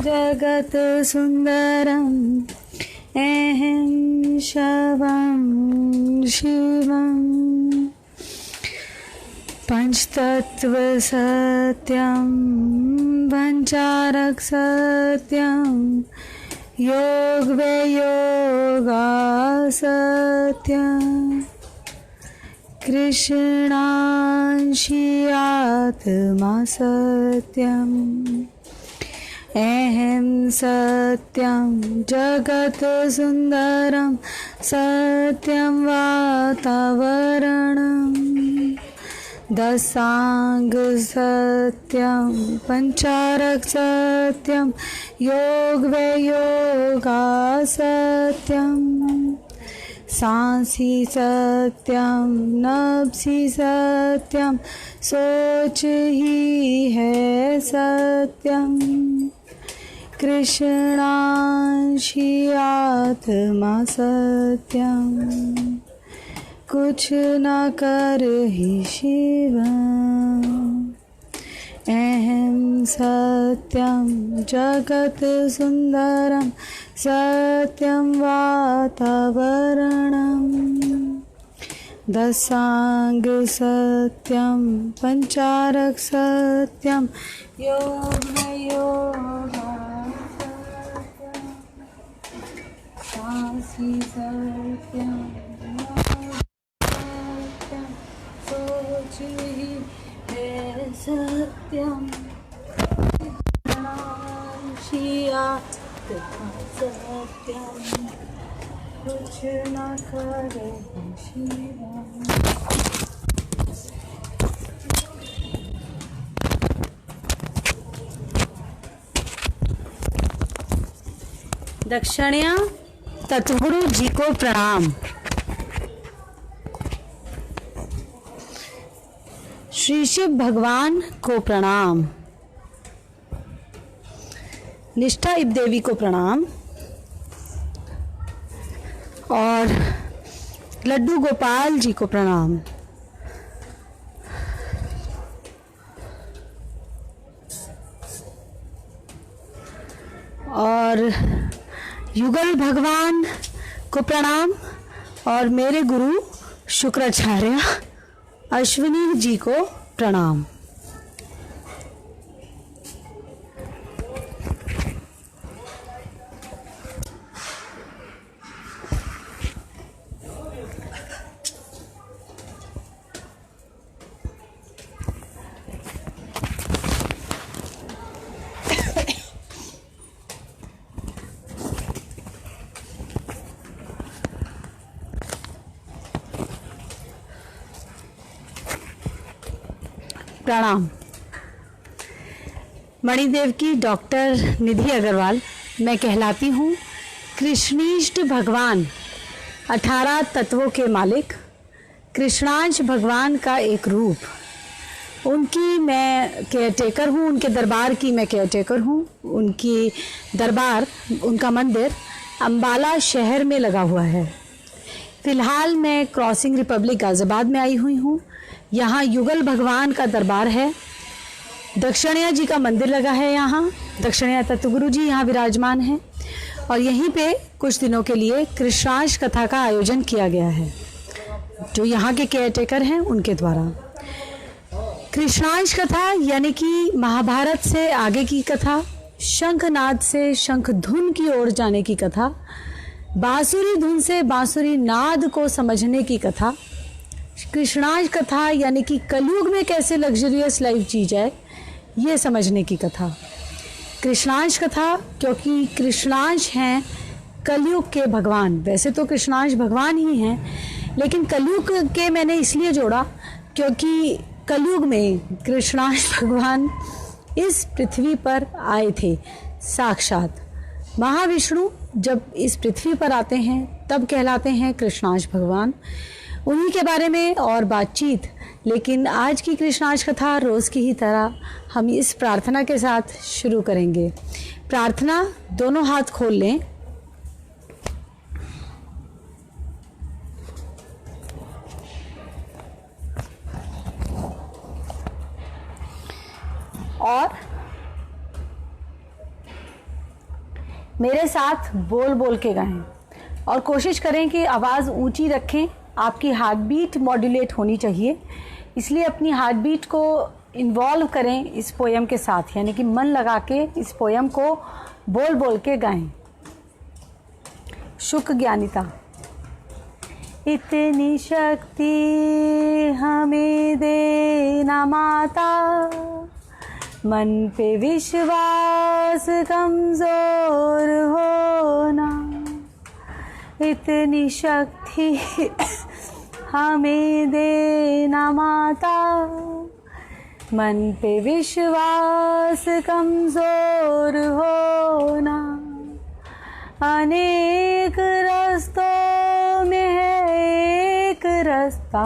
जगत सुंदरम अहं शवं शिवं पंचतत्व सत्यं पंचारक सत्यं योग वयोगा सत्यं कृष्णांशी आत्मा सत्यम् अहं सत्यं जगत सुंदरं सत्यं वातावरणं दशांग सत्यं पंचारक सत्यं योग वयोगा सत्यं सांसी सत्यं नब्सी सत्यं सोच ही है सत्यं कृष्णांशी आत्मा सत्यं कुछ न कर ही शिवम् अहं सत्यं जगत सुंदरं सत्यं वातावरणं दशांग सत्यं पंचारक सत्यं योग योगा सांसी सत्यं सोच ही है सत्यं सत्यं कुछ न करे शिवम्। दक्षिणा तत्वगुरु जी को प्रणाम। श्री शिव भगवान को प्रणाम। निष्ठा इब देवी को प्रणाम और लड्डू गोपाल जी को प्रणाम। और युगल भगवान को प्रणाम और मेरे गुरु शुक्राचार्य अश्विनी जी को प्रणाम। प्रणाम। मणिदेव की डॉक्टर निधि अग्रवाल मैं कहलाती हूँ कृष्णीष्ट भगवान 18 तत्वों के मालिक कृष्णांश भगवान का एक रूप। उनकी मैं केयरटेकर हूँ, उनके दरबार की मैं केयरटेकर हूँ। उनकी दरबार, उनका मंदिर अम्बाला शहर में लगा हुआ है। फ़िलहाल मैं क्रॉसिंग रिपब्लिक गाज़ियाबाद में आई हुई हूँ। यहाँ युगल भगवान का दरबार है। दक्षिणा जी का मंदिर लगा है। यहाँ दक्षिणा तत्वगुरु जी यहाँ विराजमान हैं और यहीं पे कुछ दिनों के लिए कृष्णांश कथा का आयोजन किया गया है जो यहाँ के केयरटेकर हैं उनके द्वारा। कृष्णांश कथा यानी कि महाभारत से आगे की कथा, शंखनाद से शंख धुन की ओर जाने की कथा, बांसुरी धुन से बांसुरी नाद को समझने की कथा। कृष्णांश कथा यानी कि कलयुग में कैसे लग्जरियस लाइफ जी जाए ये समझने की कथा। कृष्णांश कथा क्योंकि कृष्णांश हैं कलयुग के भगवान। वैसे तो कृष्णांश भगवान ही हैं, लेकिन कलयुग के मैंने इसलिए जोड़ा क्योंकि कलयुग में कृष्णांश भगवान इस पृथ्वी पर आए थे साक्षात। महाविष्णु जब इस पृथ्वी पर आते हैं तब कहलाते हैं कृष्णांश भगवान। उन्हीं के बारे में और बातचीत, लेकिन आज की कृष्णांश कथा रोज़ की ही तरह हम इस प्रार्थना के साथ शुरू करेंगे। प्रार्थना, दोनों हाथ खोल लें और मेरे साथ बोल बोल के गाएं और कोशिश करें कि आवाज़ ऊंची रखें। आपकी हार्ट बीट मॉड्यूलेट होनी चाहिए, इसलिए अपनी हार्ट बीट को इन्वॉल्व करें इस पोयम के साथ, यानी कि मन लगा के इस पोयम को बोल बोल के गाएं। शुक ज्ञानिता। इतनी शक्ति हमें देना माता, मन पे विश्वास कमजोर होना। इतनी शक्ति हमें देना माता, मन पे विश्वास कमजोर होना। अनेक रास्तों में है एक रास्ता,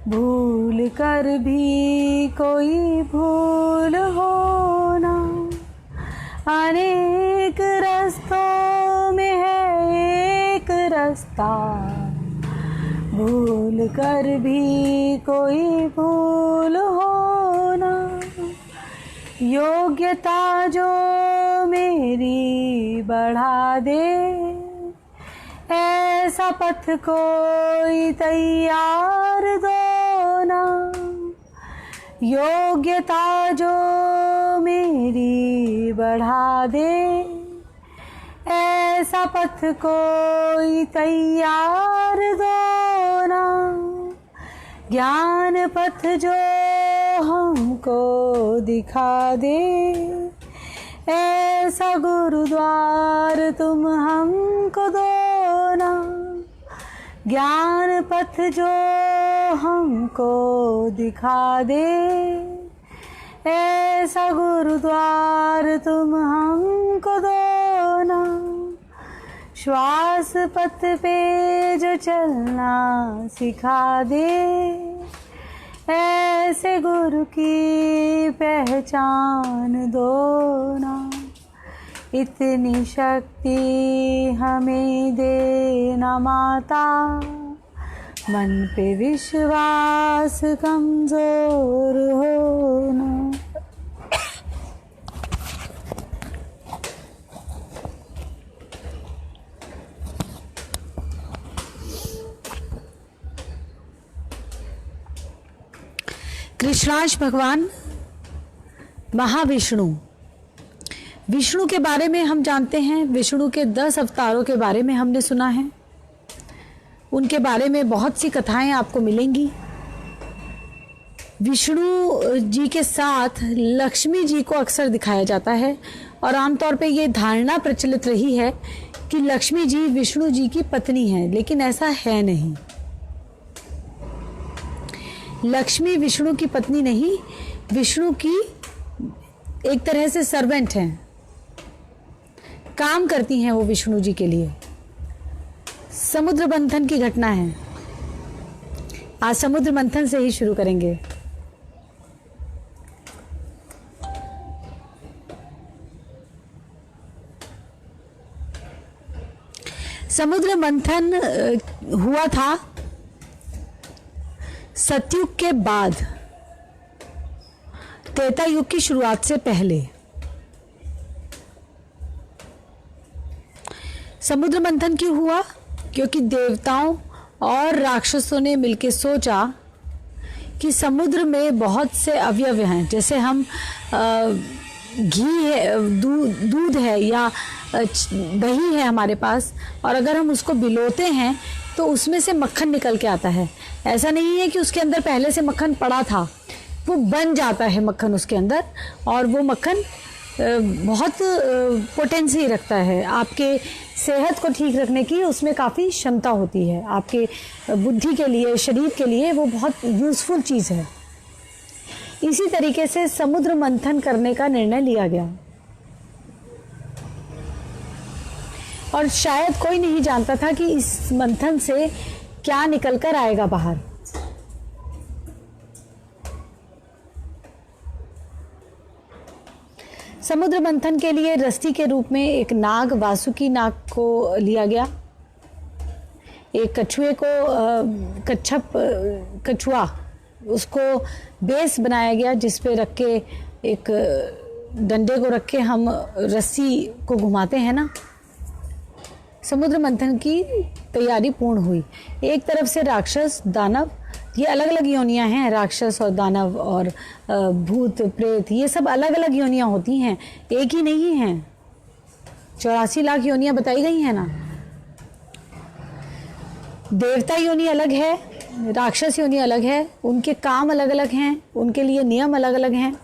भूल कर भी कोई भूल होना। अनेक रास्तों में है एक रास्ता, भूल कर भी कोई भूल होना। योग्यता जो मेरी बढ़ा दे, ऐसा पथ कोई तैयार दो ना। योग्यता जो मेरी बढ़ा दे, ऐसा पथ कोई तैयार दो ना। ज्ञान पथ जो हमको दिखा दे, ऐसा गुरुद्वार तुम हमको दो ना। ज्ञान पथ जो हमको दिखा दे, ऐसा गुरुद्वार तुम हमको दो ना। श्वास पथ पे जो चलना सिखा दे, ऐसे गुरु की पहचान दो ना। इतनी शक्ति हमें देना माता, मन पे विश्वास कमजोर होना। कृष्णांश भगवान महाविष्णु। विष्णु के बारे में हम जानते हैं, विष्णु के 10 अवतारों के बारे में हमने सुना है। उनके बारे में बहुत सी कथाएं आपको मिलेंगी। विष्णु जी के साथ लक्ष्मी जी को अक्सर दिखाया जाता है और आमतौर पे ये धारणा प्रचलित रही है कि लक्ष्मी जी विष्णु जी की पत्नी है, लेकिन ऐसा है नहीं। लक्ष्मी विष्णु की पत्नी नहीं, विष्णु की एक तरह से सर्वेंट हैं, काम करती हैं वो विष्णु जी के लिए। समुद्र मंथन की घटना है, आज समुद्र मंथन से ही शुरू करेंगे। समुद्र मंथन हुआ था सतयुग के बाद, त्रेता युग की शुरुआत से पहले। समुद्र मंथन क्यों हुआ? क्योंकि देवताओं और राक्षसों ने मिलकर सोचा कि समुद्र में बहुत से अवयव हैं, जैसे हम घी है, दूध है या दही है हमारे पास, और अगर हम उसको भिगोते हैं तो उसमें से मक्खन निकल के आता है। ऐसा नहीं है कि उसके अंदर पहले से मक्खन पड़ा था, वो बन जाता है मक्खन उसके अंदर, और वो मक्खन बहुत पोटेंसी रखता है। आपके सेहत को ठीक रखने की उसमें काफ़ी क्षमता होती है, आपके बुद्धि के लिए, शरीर के लिए वो बहुत यूज़फुल चीज़ है। इसी तरीके से समुद्र मंथन करने का निर्णय लिया गया और शायद कोई नहीं जानता था कि इस मंथन से क्या निकल कर आएगा बाहर। समुद्र मंथन के लिए रस्सी के रूप में एक नाग, वासुकी नाग को लिया गया। एक कछुए को कछुआ उसको बेस बनाया गया, जिस पे रख के एक डंडे को रख के हम रस्सी को घुमाते हैं ना, समुद्र मंथन की तैयारी पूर्ण हुई। एक तरफ से राक्षस, दानव, ये अलग अलग योनियां हैं, राक्षस और दानव और भूत प्रेत, ये सब अलग अलग योनियां होती हैं, एक ही नहीं हैं। 84 लाख योनियां बताई गई हैं ना। देवता योनि अलग है, राक्षस योनि अलग है, उनके काम अलग अलग हैं, उनके लिए नियम अलग अलग हैं।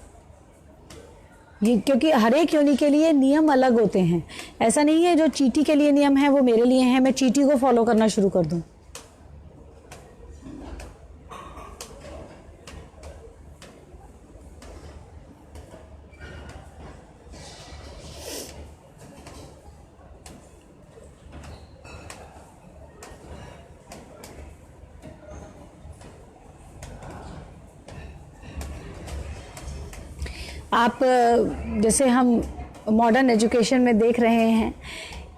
ये क्योंकि हर एक योनि के लिए नियम अलग होते हैं। ऐसा नहीं है जो चींटी के लिए नियम है वो मेरे लिए है, मैं चींटी को फॉलो करना शुरू कर दूं। आप जैसे हम मॉडर्न एजुकेशन में देख रहे हैं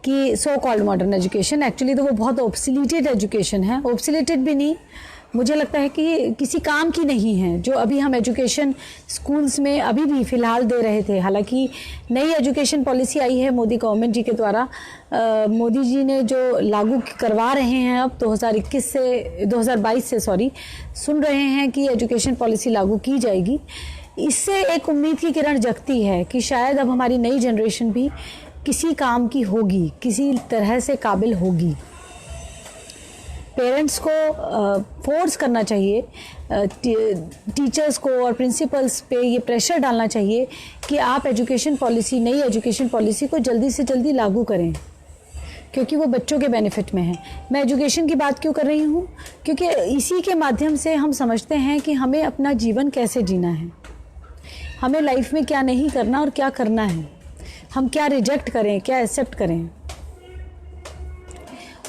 कि so called modern education, actually तो वो बहुत ऑब्सोलेटेड एजुकेशन है। ऑब्सोलेटेड भी नहीं, मुझे लगता है कि किसी काम की नहीं है जो अभी हम एजुकेशन स्कूल्स में अभी भी फ़िलहाल दे रहे थे। हालांकि नई एजुकेशन पॉलिसी आई है मोदी गवर्नमेंट जी के द्वारा, मोदी जी ने जो लागू करवा रहे हैं अब 2022 से सुन रहे हैं कि एजुकेशन पॉलिसी लागू की जाएगी। इससे एक उम्मीद की किरण जगती है कि शायद अब हमारी नई जनरेशन भी किसी काम की होगी, किसी तरह से काबिल होगी। पेरेंट्स को फोर्स करना चाहिए, टीचर्स को और प्रिंसिपल्स पे ये प्रेशर डालना चाहिए कि आप नई एजुकेशन पॉलिसी को जल्दी से जल्दी लागू करें, क्योंकि वो बच्चों के बेनिफिट में है। मैं एजुकेशन की बात क्यों कर रही हूँ? क्योंकि इसी के माध्यम से हम समझते हैं कि हमें अपना जीवन कैसे जीना है, हमें लाइफ में क्या नहीं करना और क्या करना है, हम क्या रिजेक्ट करें, क्या एक्सेप्ट करें।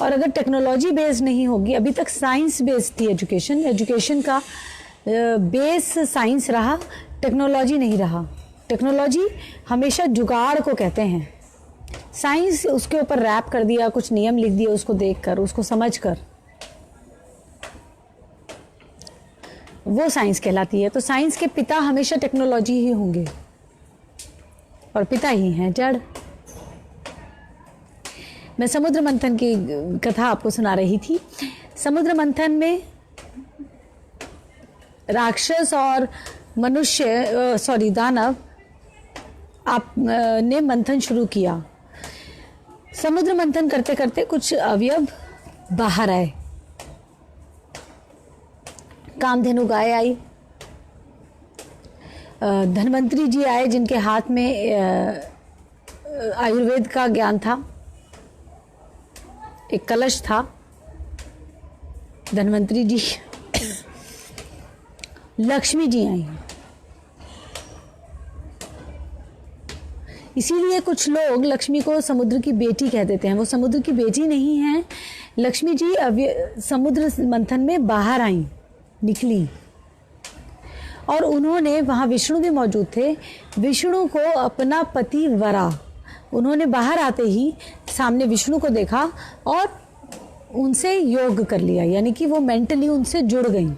और अगर टेक्नोलॉजी बेस्ड नहीं होगी, अभी तक साइंस बेस्ड थी एजुकेशन का बेस साइंस रहा, टेक्नोलॉजी नहीं रहा। टेक्नोलॉजी हमेशा जुगाड़ को कहते हैं, साइंस उसके ऊपर रैप कर दिया, कुछ नियम लिख दिया उसको देखकर, उसको समझकर, वो साइंस कहलाती है। तो साइंस के पिता हमेशा टेक्नोलॉजी ही होंगे और पिता ही हैं जड़। मैं समुद्र मंथन की कथा आपको सुना रही थी। समुद्र मंथन में राक्षस और दानव ने मंथन शुरू किया। समुद्र मंथन करते करते कुछ अवयव बाहर आए। कामधेनु गाय आई, धन्वंतरी जी आए जिनके हाथ में आयुर्वेद का ज्ञान था, एक कलश था। धन्वंतरी जी लक्ष्मी जी आई। इसीलिए कुछ लोग लक्ष्मी को समुद्र की बेटी कह देते हैं। वो समुद्र की बेटी नहीं है, लक्ष्मी जी समुद्र मंथन में बाहर आई, निकली, और उन्होंने, वहाँ विष्णु भी मौजूद थे, विष्णु को अपना पति वरा, उन्होंने बाहर आते ही सामने विष्णु को देखा और उनसे योग कर लिया, यानी कि वो मेंटली उनसे जुड़ गई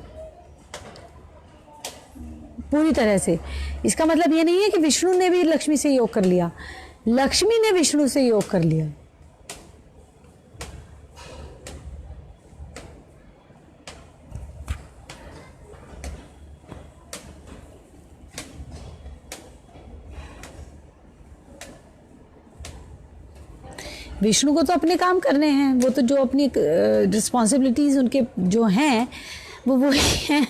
पूरी तरह से। इसका मतलब ये नहीं है कि विष्णु ने भी लक्ष्मी से योग कर लिया, लक्ष्मी ने विष्णु से योग कर लिया। विष्णु को तो अपने काम करने हैं, वो तो जो अपनी रिस्पॉन्सिबिलिटीज़ उनके जो हैं वो वही हैं।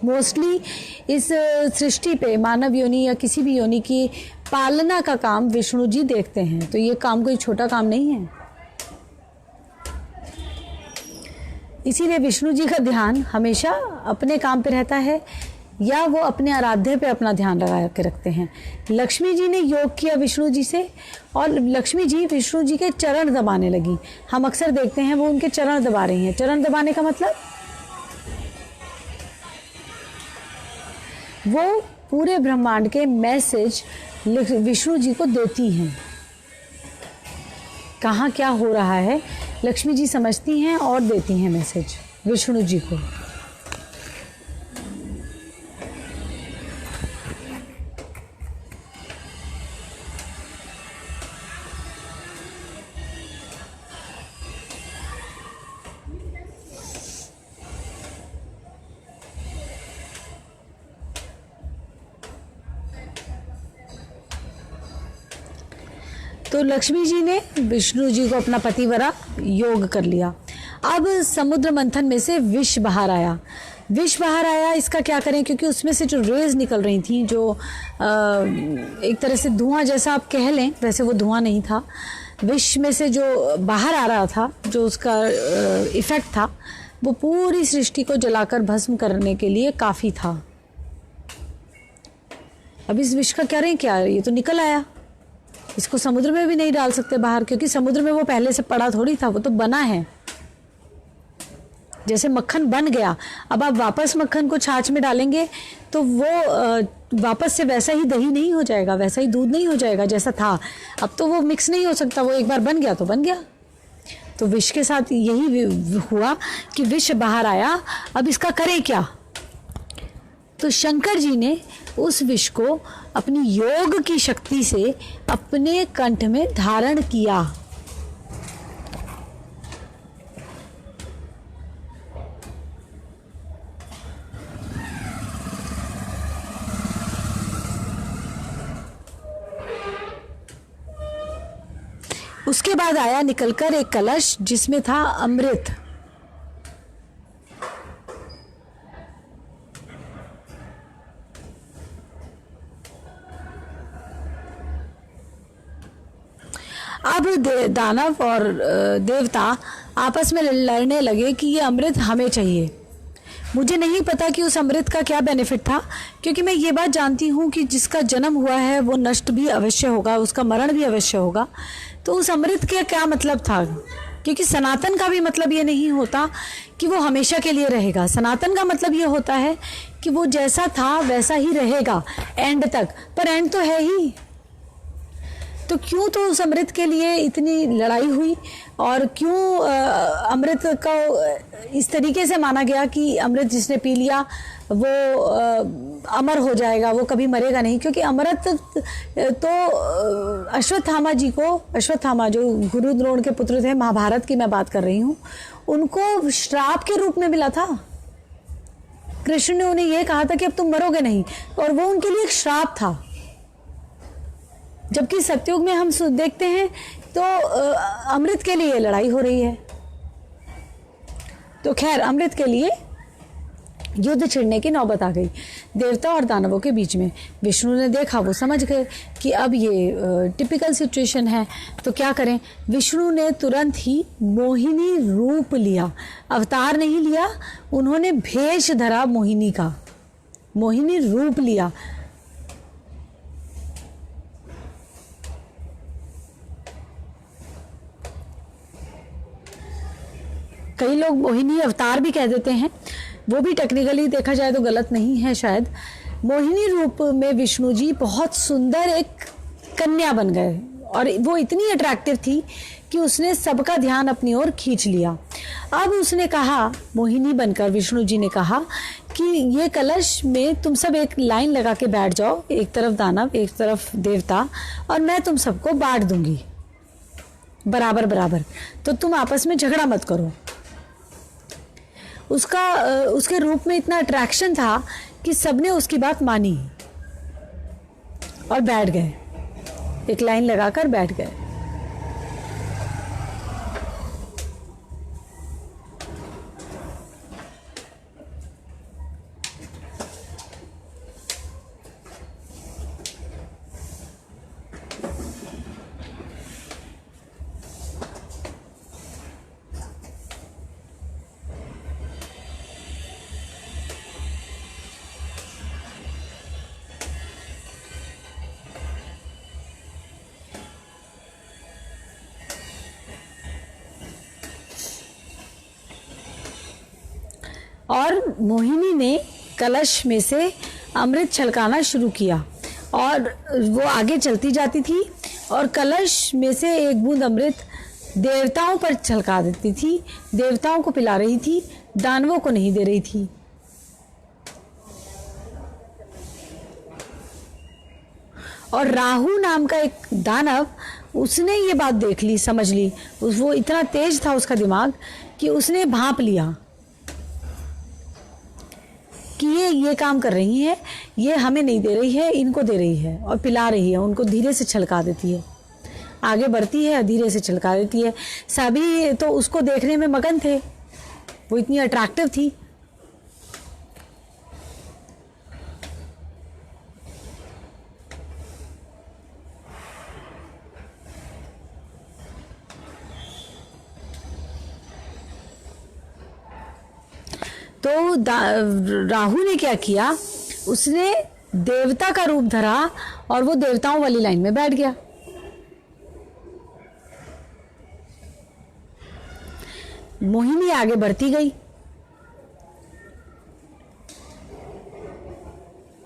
मोस्टली इस सृष्टि पे मानव योनि या किसी भी योनि की पालना का काम विष्णु जी देखते हैं, तो ये काम कोई छोटा काम नहीं है। इसीलिए विष्णु जी का ध्यान हमेशा अपने काम पे रहता है या वो अपने आराध्य पे अपना ध्यान लगा के रखते हैं। लक्ष्मी जी ने योग किया विष्णु जी से और लक्ष्मी जी विष्णु जी के चरण दबाने लगी। हम अक्सर देखते हैं वो उनके चरण दबा रही हैं। चरण दबाने का मतलब वो पूरे ब्रह्मांड के मैसेज विष्णु जी को देती हैं। कहाँ क्या हो रहा है लक्ष्मी जी समझती हैं और देती हैं मैसेज विष्णु जी को। तो लक्ष्मी जी ने विष्णु जी को अपना पति बना योग कर लिया। अब समुद्र मंथन में से विष बाहर आया। विष बाहर आया, इसका क्या करें, क्योंकि उसमें से जो रेज निकल रही थी, जो एक तरह से धुआं जैसा आप कह लें, वैसे वो धुआं नहीं था, विष में से जो बाहर आ रहा था, जो उसका इफेक्ट था, वो पूरी सृष्टि को जलाकर भस्म करने के लिए काफ़ी था। अब इस विष का करें क्या, ये तो निकल आया, इसको समुद्र में भी नहीं डाल सकते बाहर, क्योंकि समुद्र में वो पहले से पड़ा थोड़ी था, वो तो बना है। जैसे मक्खन बन गया, अब आप वापस मक्खन को छाछ में डालेंगे तो वो वापस से वैसा ही दही नहीं हो जाएगा, वैसा ही दूध नहीं हो जाएगा जैसा था। अब तो वो मिक्स नहीं हो सकता, वो एक बार बन गया तो बन गया। तो विष के साथ यही हुआ कि विष बाहर आया। अब इसका करें क्या? तो शंकर जी ने उस विष को अपनी योग की शक्ति से अपने कंठ में धारण किया। उसके बाद आया निकलकर एक कलश जिसमें था अमृत। अब दानव और देवता आपस में लड़ने लगे कि ये अमृत हमें चाहिए। मुझे नहीं पता कि उस अमृत का क्या बेनिफिट था, क्योंकि मैं ये बात जानती हूँ कि जिसका जन्म हुआ है वो नष्ट भी अवश्य होगा, उसका मरण भी अवश्य होगा। तो उस अमृत का क्या मतलब था? क्योंकि सनातन का भी मतलब ये नहीं होता कि वो हमेशा के लिए रहेगा। सनातन का मतलब ये होता है कि वो जैसा था वैसा ही रहेगा एंड तक, पर एंड तो है ही। तो क्यों तो उस अमृत के लिए इतनी लड़ाई हुई, और क्यों अमृत को इस तरीके से माना गया कि अमृत जिसने पी लिया वो अमर हो जाएगा, वो कभी मरेगा नहीं। क्योंकि अमृत तो अश्वत्थामा जो गुरु द्रोण के पुत्र थे, महाभारत की मैं बात कर रही हूँ, उनको श्राप के रूप में मिला था। कृष्ण ने उन्हें यह कहा था कि अब तुम मरोगे नहीं, और वो उनके लिए एक श्राप था। जबकि सतयुग में हम देखते हैं तो अमृत के लिए लड़ाई हो रही है। तो खैर, अमृत के लिए युद्ध छिड़ने की नौबत आ गई देवता और दानवों के बीच में। विष्णु ने देखा, वो समझ गए कि अब ये टिपिकल सिचुएशन है, तो क्या करें। विष्णु ने तुरंत ही मोहिनी रूप लिया, अवतार नहीं लिया, उन्होंने भेष धरा मोहिनी का, मोहिनी रूप लिया। कई लोग मोहिनी अवतार भी कह देते हैं, वो भी टेक्निकली देखा जाए तो गलत नहीं है शायद। मोहिनी रूप में विष्णु जी बहुत सुंदर एक कन्या बन गए, और वो इतनी अट्रैक्टिव थी कि उसने सबका ध्यान अपनी ओर खींच लिया। अब उसने कहा, मोहिनी बनकर विष्णु जी ने कहा कि ये कलश में तुम सब एक लाइन लगा के बैठ जाओ, एक तरफ दानव एक तरफ देवता, और मैं तुम सबको बांट दूंगी बराबर बराबर, तो तुम आपस में झगड़ा मत करो। उसके रूप में इतना अट्रैक्शन था कि सबने उसकी बात मानी और बैठ गए, एक लाइन लगाकर बैठ गए। और मोहिनी ने कलश में से अमृत छलकाना शुरू किया, और वो आगे चलती जाती थी और कलश में से एक बूंद अमृत देवताओं पर छलका देती थी, देवताओं को पिला रही थी, दानवों को नहीं दे रही थी। और राहु नाम का एक दानव, उसने ये बात देख ली, समझ ली, वो इतना तेज था उसका दिमाग कि उसने भांप लिया कि ये काम कर रही है, ये हमें नहीं दे रही है, इनको दे रही है और पिला रही है, उनको धीरे से छलका देती है। आगे बढ़ती है, धीरे से छलका देती है। सभी तो उसको देखने में मगन थे, वो इतनी अट्रैक्टिव थी। तो राहु ने क्या किया, उसने देवता का रूप धरा और वो देवताओं वाली लाइन में बैठ गया। मोहिनी आगे बढ़ती गई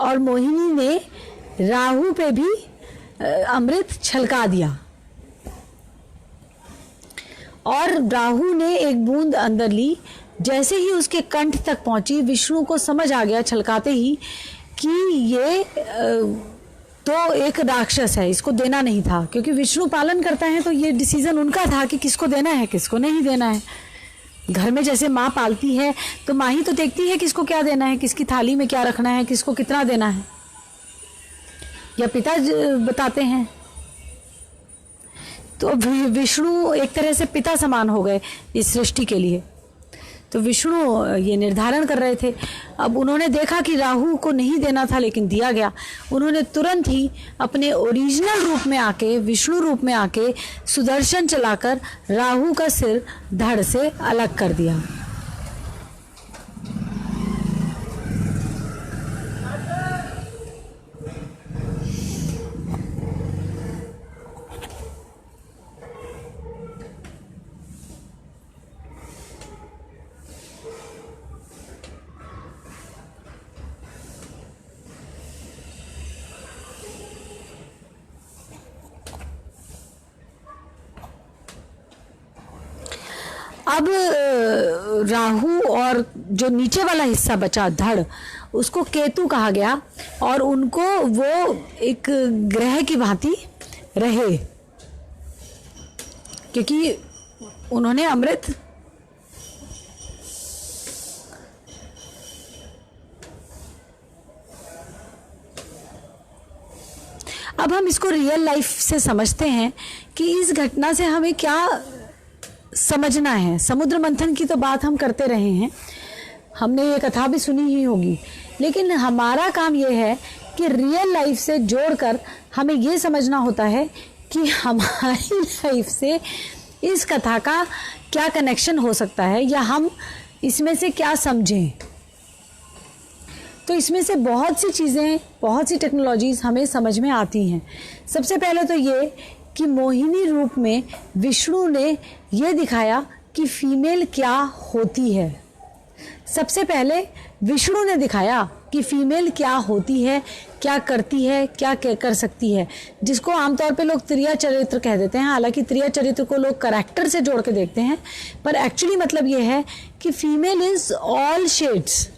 और मोहिनी ने राहु पे भी अमृत छलका दिया और राहु ने एक बूंद अंदर ली। जैसे ही उसके कंठ तक पहुंची, विष्णु को समझ आ गया छलकाते ही कि ये तो एक राक्षस है, इसको देना नहीं था। क्योंकि विष्णु पालन करता है तो ये डिसीजन उनका था कि किसको देना है किसको नहीं देना है। घर में जैसे माँ पालती है तो माँ ही तो देखती है किसको क्या देना है, किसकी थाली में क्या रखना है, किसको कितना देना है, या पिता बताते हैं। तो विष्णु एक तरह से पिता समान हो गए इस सृष्टि के लिए। तो विष्णु ये निर्धारण कर रहे थे। अब उन्होंने देखा कि राहु को नहीं देना था लेकिन दिया गया। उन्होंने तुरंत ही अपने ओरिजिनल रूप में आके, विष्णु रूप में आके सुदर्शन चलाकर राहु का सिर धड़ से अलग कर दिया। अब राहु और जो नीचे वाला हिस्सा बचा धड़, उसको केतु कहा गया और उनको वो एक ग्रह की भांति रहे, क्योंकि उन्होंने अमृत अब हम इसको रियल लाइफ से समझते हैं कि इस घटना से हमें क्या समझना है। समुद्र मंथन की तो बात हम करते रहे हैं, हमने ये कथा भी सुनी ही होगी, लेकिन हमारा काम ये है कि रियल लाइफ से जोड़कर हमें ये समझना होता है कि हमारी लाइफ से इस कथा का क्या कनेक्शन हो सकता है या हम इसमें से क्या समझें। तो इसमें से बहुत सी चीज़ें, बहुत सी टेक्नोलॉजीज हमें समझ में आती हैं। सबसे पहले तो ये कि मोहिनी रूप में विष्णु ने ये दिखाया कि फीमेल क्या होती है। सबसे पहले विष्णु ने दिखाया कि फीमेल क्या होती है, क्या करती है, क्या कर सकती है, जिसको आमतौर पे लोग त्रिया चरित्र कह देते हैं। हालांकि त्रिया चरित्र को लोग करैक्टर से जोड़ के देखते हैं, पर एक्चुअली मतलब ये है कि फीमेल इज ऑल शेड्स।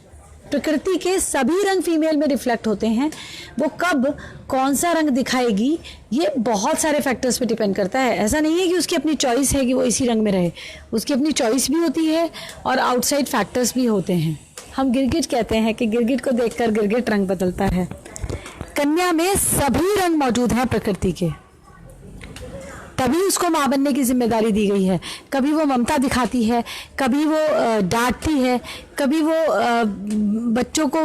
प्रकृति के सभी रंग फीमेल में रिफ्लेक्ट होते हैं। वो कब कौन सा रंग दिखाएगी ये बहुत सारे फैक्टर्स पे डिपेंड करता है। ऐसा नहीं है कि उसकी अपनी चॉइस है कि वो इसी रंग में रहे, उसकी अपनी चॉइस भी होती है और आउटसाइड फैक्टर्स भी होते हैं। हम गिरगिट कहते हैं कि गिरगिट को देखकर गिरगिट रंग बदलता है। कन्या में सभी रंग मौजूद हैं प्रकृति के, तभी उसको माँ बनने की जिम्मेदारी दी गई है। कभी वो ममता दिखाती है, कभी वो डांटती है, कभी वो बच्चों को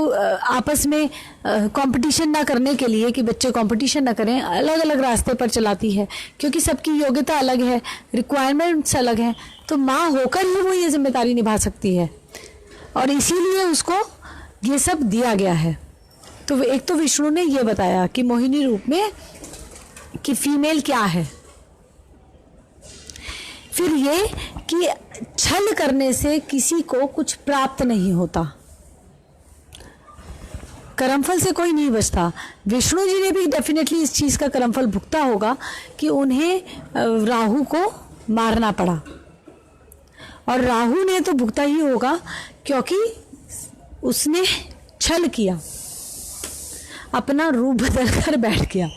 आपस में कंपटीशन ना करने के लिए कि बच्चे कंपटीशन ना करें, अलग अलग रास्ते पर चलाती है, क्योंकि सबकी योग्यता अलग है, रिक्वायरमेंट्स अलग हैं। तो माँ होकर ही वो ये जिम्मेदारी निभा सकती है और इसीलिए उसको ये सब दिया गया है। तो एक तो विष्णु ने ये बताया कि मोहिनी रूप में कि फीमेल क्या है। फिर ये कि छल करने से किसी को कुछ प्राप्त नहीं होता, कर्मफल से कोई नहीं बचता। विष्णु जी ने भी डेफिनेटली इस चीज़ का कर्मफल भुगता होगा कि उन्हें राहु को मारना पड़ा, और राहु ने तो भुगता ही होगा क्योंकि उसने छल किया, अपना रूप बदल कर बैठ गया।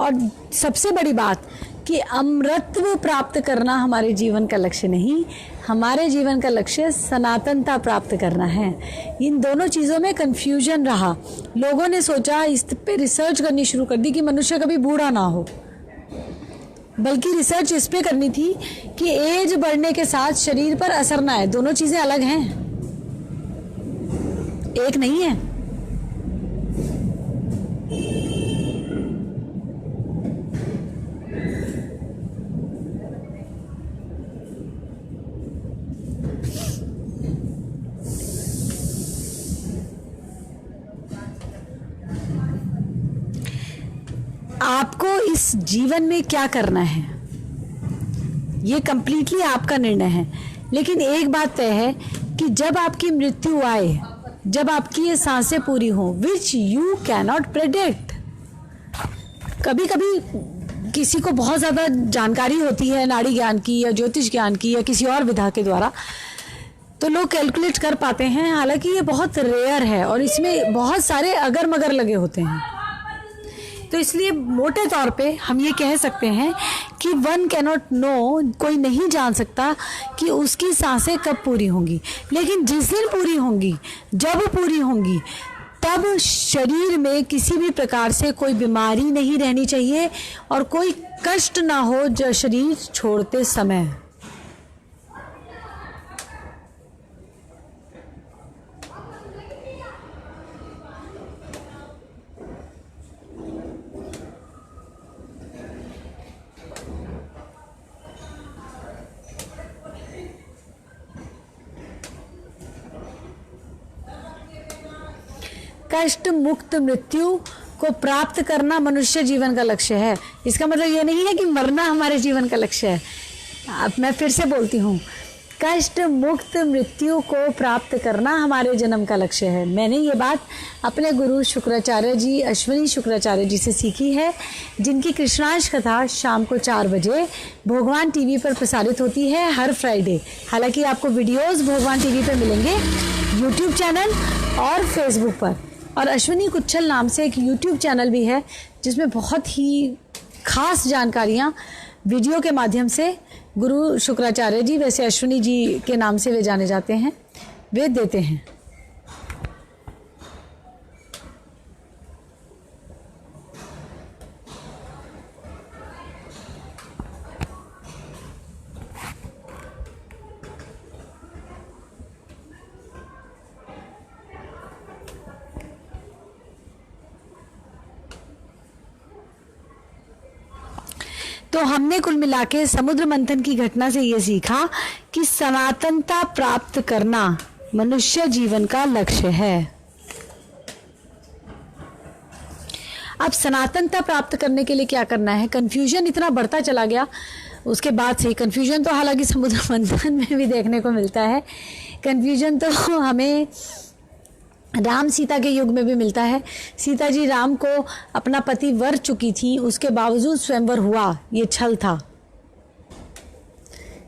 और सबसे बड़ी बात कि अमृतत्व प्राप्त करना हमारे जीवन का लक्ष्य नहीं, हमारे जीवन का लक्ष्य सनातनता प्राप्त करना है। इन दोनों चीज़ों में कन्फ्यूजन रहा। लोगों ने सोचा, इस पे रिसर्च करनी शुरू कर दी कि मनुष्य कभी बूढ़ा ना हो, बल्कि रिसर्च इस पे करनी थी कि एज बढ़ने के साथ शरीर पर असर ना आए। दोनों चीज़ें अलग हैं, एक नहीं है। आपको इस जीवन में क्या करना है ये कंप्लीटली आपका निर्णय है, लेकिन एक बात तय है कि जब आपकी मृत्यु आए, जब आपकी ये सांसें पूरी हों, विच यू कैनॉट प्रेडिक्ट। कभी कभी किसी को बहुत ज़्यादा जानकारी होती है नाड़ी ज्ञान की या ज्योतिष ज्ञान की या किसी और विधा के द्वारा, तो लोग कैलकुलेट कर पाते हैं। हालांकि ये बहुत रेयर है और इसमें बहुत सारे अगर मगर लगे होते हैं। तो इसलिए मोटे तौर पे हम ये कह सकते हैं कि वन कैनॉट नो, कोई नहीं जान सकता कि उसकी सांसें कब पूरी होंगी, लेकिन जिस दिन पूरी होंगी, जब पूरी होंगी, तब शरीर में किसी भी प्रकार से कोई बीमारी नहीं रहनी चाहिए और कोई कष्ट ना हो जो शरीर छोड़ते समय। कष्ट मुक्त मृत्यु को प्राप्त करना मनुष्य जीवन का लक्ष्य है। इसका मतलब ये नहीं है कि मरना हमारे जीवन का लक्ष्य है। अब मैं फिर से बोलती हूँ, कष्ट मुक्त मृत्यु को प्राप्त करना हमारे जन्म का लक्ष्य है। मैंने ये बात अपने गुरु शुक्राचार्य जी, अश्विनी शुक्राचार्य जी से सीखी है, जिनकी कृष्णांश कथा शाम को 4 बजे भगवान टीवी पर प्रसारित होती है हर फ्राइडे। हालांकि आपको वीडियोस भगवान टीवी पर मिलेंगे, यूट्यूब चैनल और फेसबुक पर। और अश्विनी कुच्छल नाम से एक यूट्यूब चैनल भी है जिसमें बहुत ही खास जानकारियाँ वीडियो के माध्यम से गुरु शुक्राचार्य जी, वैसे अश्विनी जी के नाम से वे जाने जाते हैं, वे देते हैं। तो हमने कुल मिलाके समुद्र मंथन की घटना से ये सीखा कि सनातनता प्राप्त करना मनुष्य जीवन का लक्ष्य है। अब सनातनता प्राप्त करने के लिए क्या करना है? कन्फ्यूजन इतना बढ़ता चला गया उसके बाद से। कन्फ्यूजन तो हालांकि समुद्र मंथन में भी देखने को मिलता है, कन्फ्यूजन तो हमें राम सीता के युग में भी मिलता है। सीता जी राम को अपना पति वर चुकी थी, उसके बावजूद स्वयंवर हुआ, ये छल था।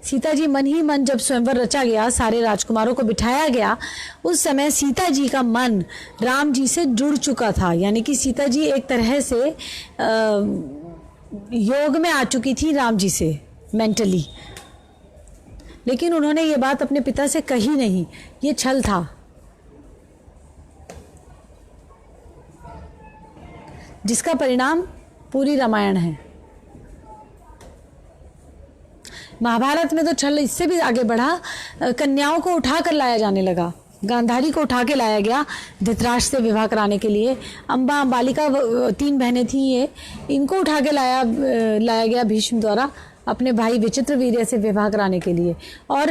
सीता जी मन ही मन जब स्वयंवर रचा गया, सारे राजकुमारों को बिठाया गया, उस समय सीता जी का मन राम जी से जुड़ चुका था। यानी कि सीता जी एक तरह से योग में आ चुकी थी राम जी से मेंटली, लेकिन उन्होंने ये बात अपने पिता से कही नहीं, ये छल था। जिसका परिणाम पूरी रामायण है। महाभारत में तो छल इससे भी आगे बढ़ा, कन्याओं को उठा कर लाया जाने लगा। गांधारी को उठा के लाया गया धृतराष्ट्र से विवाह कराने के लिए। अम्बा, अंबालिका 3 बहनें थीं ये, इनको उठा के लाया गया भीष्म द्वारा अपने भाई विचित्रवीर्य से विवाह कराने के लिए। और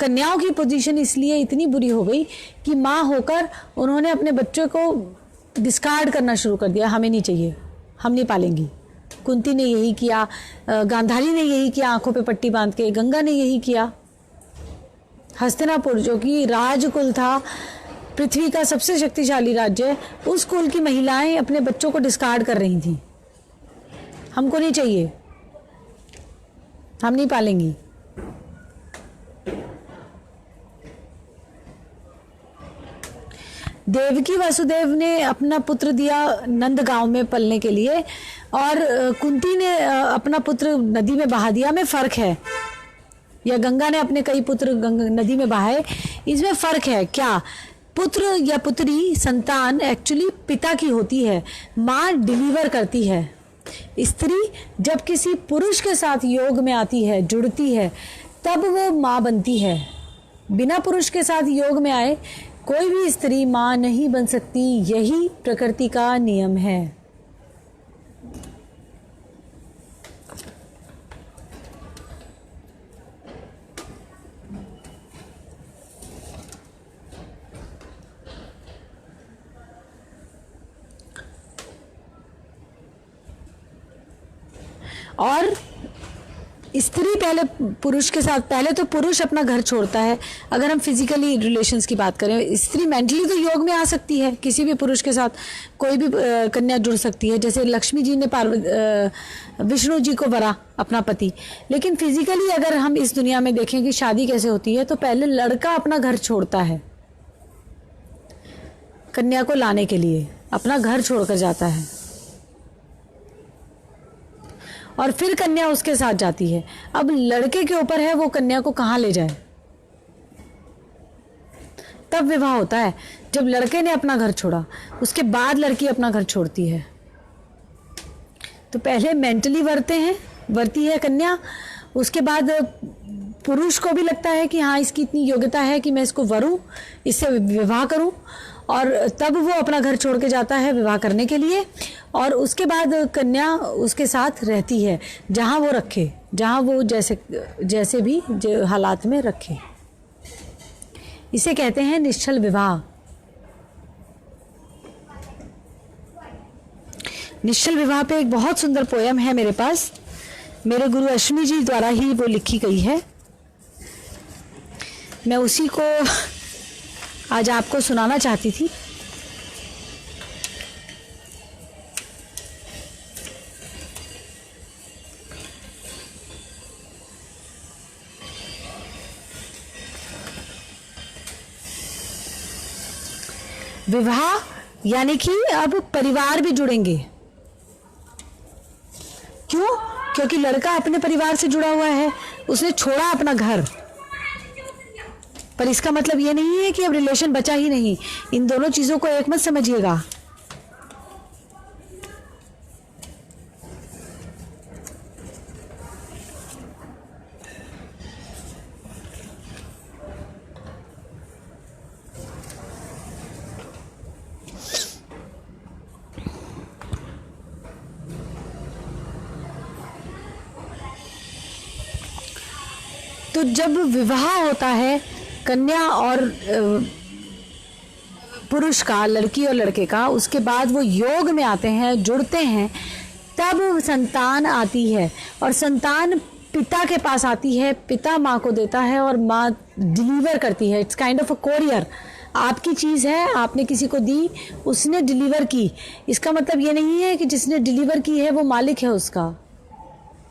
कन्याओं की पोजीशन इसलिए इतनी बुरी हो गई कि माँ होकर उन्होंने अपने बच्चों को डिस्कार्ड करना शुरू कर दिया, हमें नहीं चाहिए, हम नहीं पालेंगी। कुंती ने यही किया, गांधारी ने यही किया, आंखों पे पट्टी बांध के। गंगा ने यही किया। हस्तिनापुर जो कि राजकुल था, पृथ्वी का सबसे शक्तिशाली राज्य, उस कुल की महिलाएं अपने बच्चों को डिस्कार्ड कर रही थीं। हमको नहीं चाहिए, हम नहीं पालेंगी। देवकी वसुदेव ने अपना पुत्र दिया नंद गांव में पलने के लिए, और कुंती ने अपना पुत्र नदी में बहा दिया, में फर्क है। या गंगा ने अपने कई पुत्र नदी में बहाए, इसमें फर्क है क्या? पुत्र या पुत्री संतान एक्चुअली पिता की होती है, माँ डिलीवर करती है। स्त्री जब किसी पुरुष के साथ योग में आती है, जुड़ती है, तब वो माँ बनती है। बिना पुरुष के साथ योग में आए कोई भी स्त्री माँ नहीं बन सकती, यही प्रकृति का नियम है। और स्त्री पहले पुरुष के साथ, पहले तो पुरुष अपना घर छोड़ता है। अगर हम फिजिकली रिलेशंस की बात करें, स्त्री मेंटली तो योग में आ सकती है, किसी भी पुरुष के साथ कोई भी कन्या जुड़ सकती है। जैसे लक्ष्मी जी ने विष्णु जी को वरा अपना पति। लेकिन फिजिकली अगर हम इस दुनिया में देखें कि शादी कैसे होती है, तो पहले लड़का अपना घर छोड़ता है, कन्या को लाने के लिए अपना घर छोड़कर जाता है, और फिर कन्या उसके साथ जाती है। अब लड़के के ऊपर है वो कन्या को कहाँ ले जाए। तब विवाह होता है जब लड़के ने अपना घर छोड़ा, उसके बाद लड़की अपना घर छोड़ती है। तो पहले मेंटली वर्ती है कन्या, उसके बाद पुरुष को भी लगता है कि हाँ इसकी इतनी योग्यता है कि मैं इसको वरूं, इससे विवाह करूं, और तब वो अपना घर छोड़ के जाता है विवाह करने के लिए। और उसके बाद कन्या उसके साथ रहती है, जहाँ वो रखे, जहाँ वो जैसे भी हालात में रखे। इसे कहते हैं निश्चल विवाह। निश्चल विवाह पे एक बहुत सुंदर पोयम है मेरे पास, मेरे गुरु अश्विनी जी द्वारा ही वो लिखी गई है। मैं उसी को आज आपको सुनाना चाहती थी। विवाह यानी कि अब परिवार भी जुड़ेंगे। क्यों? क्योंकि लड़का अपने परिवार से जुड़ा हुआ है, उसने छोड़ा अपना घर। पर इसका मतलब ये नहीं है कि अब रिलेशन बचा ही नहीं। इन दोनों चीजों को एक मत समझिएगा। तो जब विवाह होता है कन्या और पुरुष का, लड़की और लड़के का, उसके बाद वो योग में आते हैं, जुड़ते हैं, तब संतान आती है। और संतान पिता के पास आती है, पिता माँ को देता है और माँ डिलीवर करती है। It's kind of a courier. आपकी चीज़ है, आपने किसी को दी, उसने डिलीवर की। इसका मतलब ये नहीं है कि जिसने डिलीवर की है वो मालिक है उसका।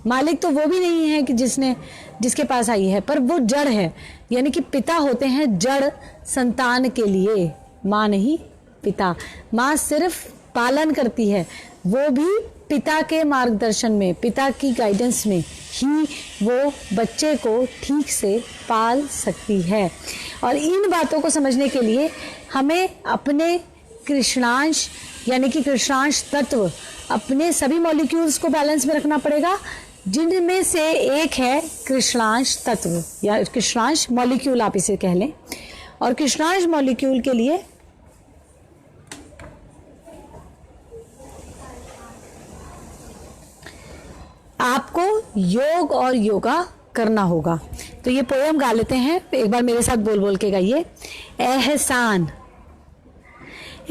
मालिक तो वो भी नहीं है कि जिसके पास आई है, पर वो जड़ है। यानी कि पिता होते हैं जड़ संतान के लिए, माँ नहीं, पिता। माँ सिर्फ पालन करती है, वो भी पिता के मार्गदर्शन में, पिता की गाइडेंस में ही वो बच्चे को ठीक से पाल सकती है। और इन बातों को समझने के लिए हमें अपने कृष्णांश यानी कि कृष्णांश तत्व, अपने सभी मॉलिक्यूल्स को बैलेंस में रखना पड़ेगा, जिनमें से एक है कृष्णांश तत्व या कृष्णांश मॉलिक्यूल, आप इसे कह लें। और कृष्णांश मॉलिक्यूल के लिए आपको योग और योगा करना होगा। तो ये पोयम गा लेते हैं, एक बार मेरे साथ बोल बोल के गाइए। एहसान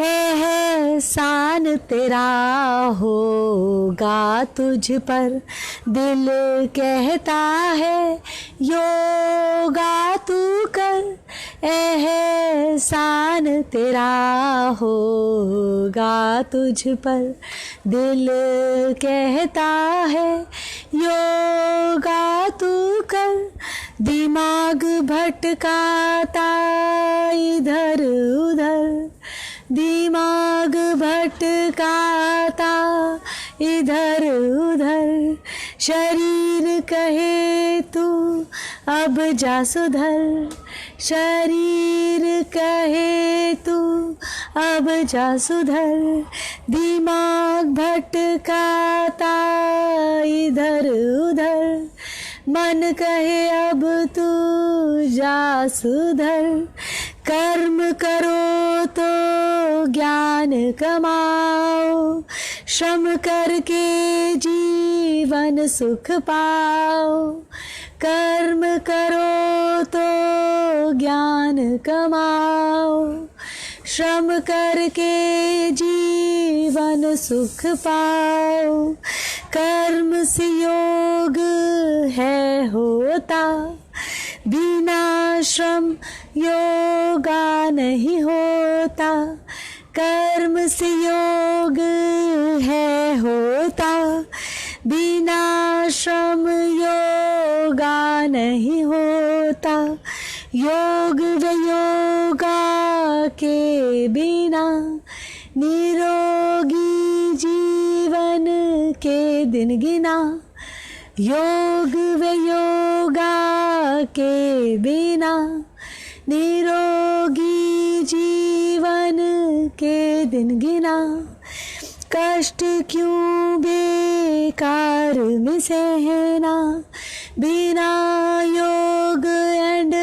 एहसान तेरा होगा तुझ पर, दिल कहता है योगा तू कर। एहसान तेरा होगा तुझ पर, दिल कहता है योगा तू कर। दिमाग भटकाता इधर उधर, दिमाग भटकाता इधर उधर, शरीर कहे तू अब जा सुधर, शरीर कहे तू अब जा सुधर, दिमाग भटकाता इधर उधर, मन कहे अब तू जा सुधर, कर्म करो तो ज्ञान कमाओ, श्रम करके जीवन सुख पाओ, कर्म करो तो ज्ञान कमाओ, श्रम करके जीवन सुख पाओ, कर्म से योग है होता, बिना श्रम योगा नहीं होता, कर्म से योग है होता, बिना श्रम योगा नहीं होता, योग व योगा के बिना निरोगी जीवन के दिन गिना, योग व योगा के बिना निरोगी जीवन के दिन गिना, कष्ट क्यों बेकार में सहना, बिना योग एंड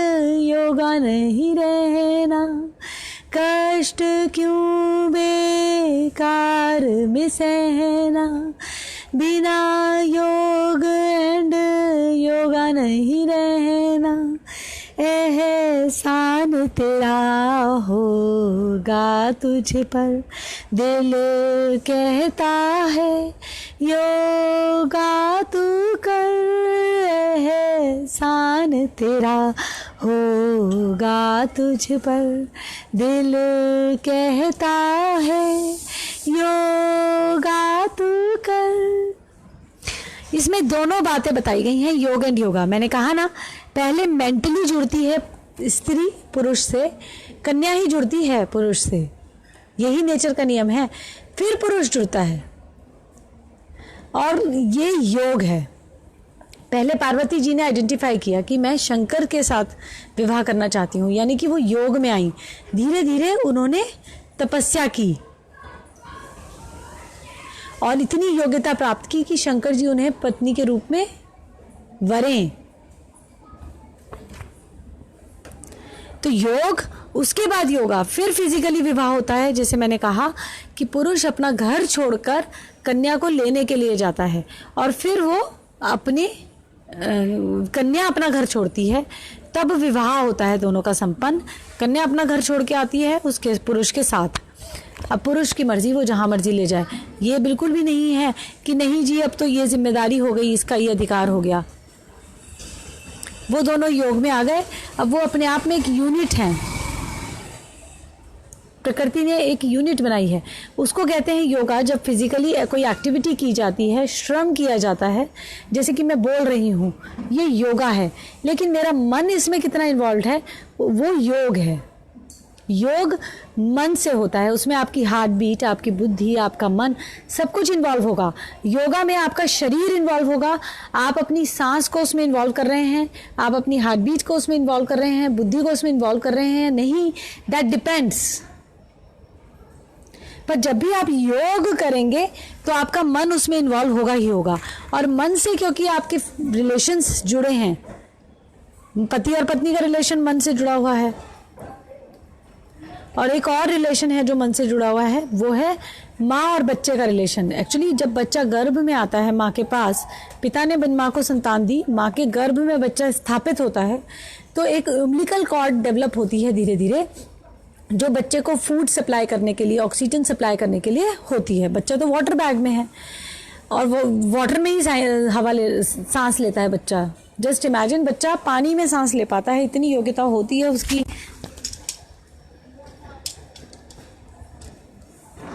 योगा नहीं रहना, कष्ट क्यों बेकार में सहना, बिना योग एंड योगा नहीं रहना, एहसान तेरा होगा तुझ पर, दिल कहता है योगा तू कर, एहसान तेरा होगा तुझ पर, दिल कहता है योगा तू कर। इसमें दोनों बातें बताई गई हैं, योग एंड योगा। मैंने कहा ना, पहले मेंटली जुड़ती है स्त्री पुरुष से, कन्या ही जुड़ती है पुरुष से, यही नेचर का नियम है, फिर पुरुष जुड़ता है, और ये योग है। पहले पार्वती जी ने आइडेंटिफाई किया कि मैं शंकर के साथ विवाह करना चाहती हूँ, यानी कि वो योग में आई। धीरे धीरे उन्होंने तपस्या की और इतनी योग्यता प्राप्त की कि शंकर जी उन्हें पत्नी के रूप में वरें। तो योग, उसके बाद योगा, फिर फिजिकली विवाह होता है। जैसे मैंने कहा कि पुरुष अपना घर छोड़कर कन्या को लेने के लिए जाता है और फिर वो अपने कन्या अपना घर छोड़ती है, तब विवाह होता है दोनों का संपन्न। कन्या अपना घर छोड़ के आती है उसके पुरुष के साथ। अब पुरुष की मर्जी, वो जहाँ मर्जी ले जाए। ये बिल्कुल भी नहीं है कि नहीं जी अब तो ये जिम्मेदारी हो गई, इसका ये अधिकार हो गया। वो दोनों योग में आ गए, अब वो अपने आप में एक यूनिट हैं। प्रकृति ने एक यूनिट बनाई है, उसको कहते हैं योगा। जब फिजिकली कोई एक्टिविटी की जाती है, श्रम किया जाता है, जैसे कि मैं बोल रही हूँ, ये योगा है। लेकिन मेरा मन इसमें कितना इन्वॉल्व है, वो योग है। योग मन से होता है, उसमें आपकी हार्ट बीट, आपकी बुद्धि, आपका मन, सब कुछ इन्वॉल्व होगा। योगा में आपका शरीर इन्वॉल्व होगा, आप अपनी सांस को उसमें इन्वॉल्व कर रहे हैं, आप अपनी हार्ट बीट को उसमें इन्वॉल्व कर रहे हैं, बुद्धि को उसमें इन्वॉल्व कर रहे हैं, नहीं, दैट डिपेंड्स। पर जब भी आप योग करेंगे तो आपका मन उसमें इन्वॉल्व होगा ही होगा। और मन से, क्योंकि आपके रिलेशंस जुड़े हैं, पति और पत्नी का रिलेशन मन से जुड़ा हुआ है, और एक और रिलेशन है जो मन से जुड़ा हुआ है, वो है माँ और बच्चे का रिलेशन। एक्चुअली जब बच्चा गर्भ में आता है माँ के पास, पिता ने माँ को संतान दी, माँ के गर्भ में बच्चा स्थापित होता है, तो एक उम्बिलिकल कॉर्ड डेवलप होती है धीरे धीरे, जो बच्चे को फूड सप्लाई करने के लिए, ऑक्सीजन सप्लाई करने के लिए होती है। बच्चा तो वाटर बैग में है और वो वाटर में ही सांस लेता है बच्चा। जस्ट इमेजिन, बच्चा पानी में सांस ले पाता है, इतनी योग्यता होती है उसकी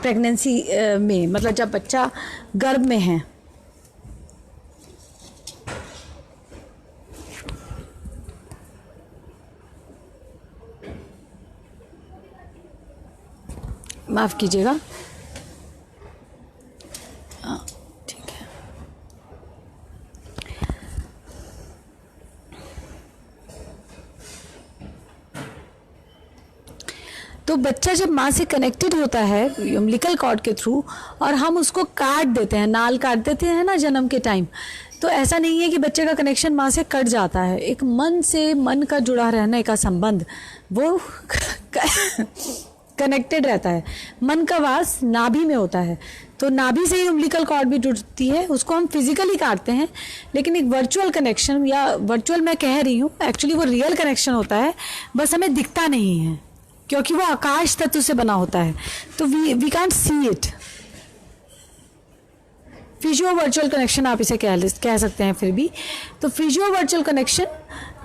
प्रेगनेंसी में, मतलब जब बच्चा गर्भ में है। माफ़ कीजिएगा, ठीक है। तो बच्चा जब माँ से कनेक्टेड होता है अम्बिलिकल कॉर्ड के थ्रू, और हम उसको काट देते हैं, नाल काट देते हैं ना जन्म के टाइम, तो ऐसा नहीं है कि बच्चे का कनेक्शन माँ से कट जाता है। एक मन से, मन का जुड़ा रहने का संबंध वो कनेक्टेड रहता है। मन का वास नाभि में होता है, तो नाभि से ही अम्बिलिकल कॉर्ड भी जुड़ती है, उसको हम फिजिकली काटते हैं। लेकिन एक वर्चुअल कनेक्शन, या वर्चुअल मैं कह रही हूँ, एक्चुअली वो रियल कनेक्शन होता है, बस हमें दिखता नहीं है क्योंकि वो आकाश तत्व से बना होता है, तो we can't see it. Physio virtual connection आप इसे कह सकते हैं फिर भी। तो फिजियो वर्चुअल कनेक्शन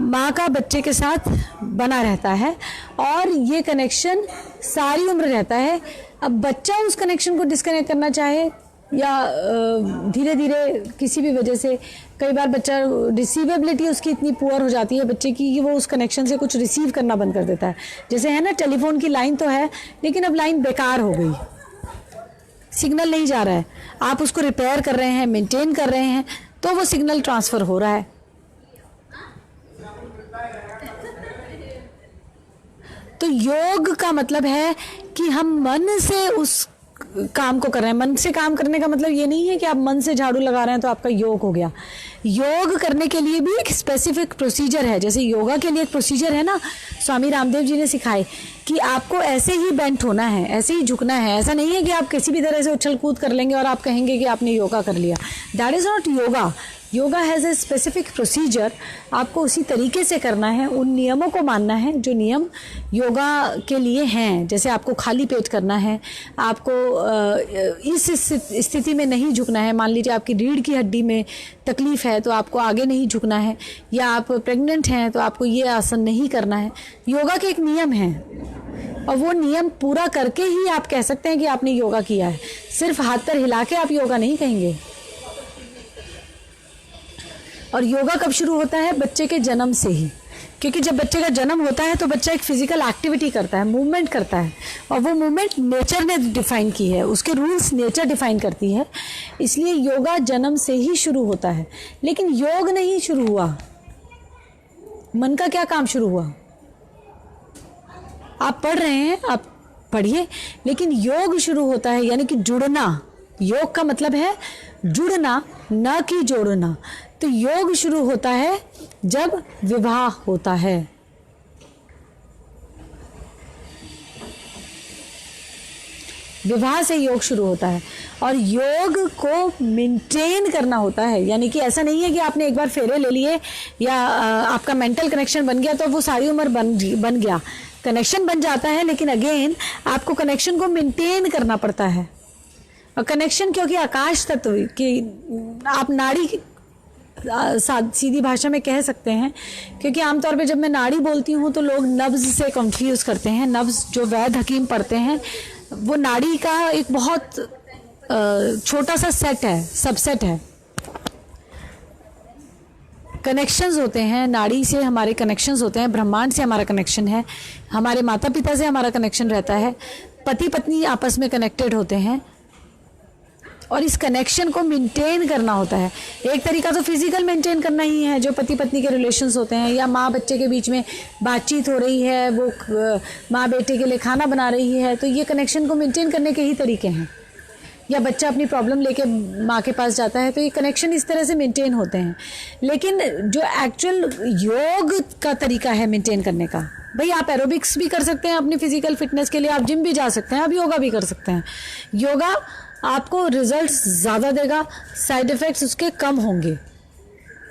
माँ का बच्चे के साथ बना रहता है, और ये कनेक्शन सारी उम्र रहता है। अब बच्चा उस कनेक्शन को डिस्कनेक्ट करना चाहे, या धीरे धीरे किसी भी वजह से, कई बार बच्चा रिसीवेबिलिटी उसकी इतनी पुअर हो जाती है बच्चे की कि वो उस कनेक्शन से कुछ रिसीव करना बंद कर देता है। जैसे है ना, टेलीफोन की लाइन तो है लेकिन अब लाइन बेकार हो गई, सिग्नल नहीं जा रहा है, आप उसको रिपेयर कर रहे हैं, मेंटेन कर रहे हैं, तो वो सिग्नल ट्रांसफ़र हो रहा है। तो योग का मतलब है कि हम मन से उस काम को कर रहे हैं। मन से काम करने का मतलब ये नहीं है कि आप मन से झाड़ू लगा रहे हैं तो आपका योग हो गया। योग करने के लिए भी एक स्पेसिफिक प्रोसीजर है। जैसे योगा के लिए एक प्रोसीजर है ना, स्वामी रामदेव जी ने सिखाए कि आपको ऐसे ही बेंट होना है, ऐसे ही झुकना है। ऐसा नहीं है कि आप किसी भी तरह से उछल कूद कर लेंगे और आप कहेंगे कि आपने योगा कर लिया। That is not yoga. Yoga has a specific procedure. आपको उसी तरीके से करना है, उन नियमों को मानना है जो नियम योगा के लिए हैं। जैसे आपको खाली पेट करना है, आपको इस स्थिति में नहीं झुकना है। मान लीजिए आपकी रीढ़ की हड्डी में तकलीफ़ है तो आपको आगे नहीं झुकना है, या आप प्रेग्नेंट हैं तो आपको ये आसन नहीं करना है। योगा के एक नियम है, और वो नियम पूरा करके ही आप कह सकते हैं कि आपने योगा किया है। सिर्फ हाथ पैर हिला के आप योगा नहीं कहेंगे। और योगा कब शुरू होता है? बच्चे के जन्म से ही, क्योंकि जब बच्चे का जन्म होता है तो बच्चा एक फिजिकल एक्टिविटी करता है, मूवमेंट करता है, और वो मूवमेंट नेचर ने डिफाइन की है, उसके रूल्स नेचर डिफाइन करती है। इसलिए योगा जन्म से ही शुरू होता है। लेकिन योग नहीं शुरू हुआ, मन का क्या काम शुरू हुआ? आप पढ़ रहे हैं, आप पढ़िए, लेकिन योग शुरू होता है, यानी कि जुड़ना। योग का मतलब है जुड़ना, न कि जोड़ना। तो योग शुरू होता है जब विवाह होता है। विवाह से योग शुरू होता है, और योग को मेंटेन करना होता है। यानी कि ऐसा नहीं है कि आपने एक बार फेरे ले लिए या आपका मेंटल कनेक्शन बन गया तो वो सारी उम्र बन गया। कनेक्शन बन जाता है, लेकिन अगेन आपको कनेक्शन को मेंटेन करना पड़ता है। और कनेक्शन, क्योंकि आकाश तत्व की आप नाड़ी सीधी भाषा में कह सकते हैं, क्योंकि आमतौर पे जब मैं नाड़ी बोलती हूँ तो लोग नब्ज से कंफ्यूज करते हैं। नब्ज जो वैद्य हकीम पढ़ते हैं, वो नाड़ी का एक बहुत छोटा सा सेट है, सबसेट है। कनेक्शंस होते हैं, नाड़ी से हमारे कनेक्शंस होते हैं, ब्रह्मांड से हमारा कनेक्शन है, हमारे माता पिता से हमारा कनेक्शन रहता है, पति पत्नी आपस में कनेक्टेड होते हैं, और इस कनेक्शन को मेंटेन करना होता है। एक तरीका तो फिजिकल मेंटेन करना ही है, जो पति पत्नी के रिलेशंस होते हैं, या माँ बच्चे के बीच में बातचीत हो रही है, वो माँ बेटे के लिए खाना बना रही है, तो ये कनेक्शन को मेंटेन करने के ही तरीके हैं। या बच्चा अपनी प्रॉब्लम लेके माँ के पास जाता है, तो ये कनेक्शन इस तरह से मेंटेन होते हैं। लेकिन जो एक्चुअल योग का तरीका है मेंटेन करने का, भाई आप एरोबिक्स भी कर सकते हैं अपनी फिजिकल फिटनेस के लिए, आप जिम भी जा सकते हैं, आप योगा भी कर सकते हैं। योगा आपको रिजल्ट्स ज़्यादा देगा, साइड इफ़ेक्ट्स उसके कम होंगे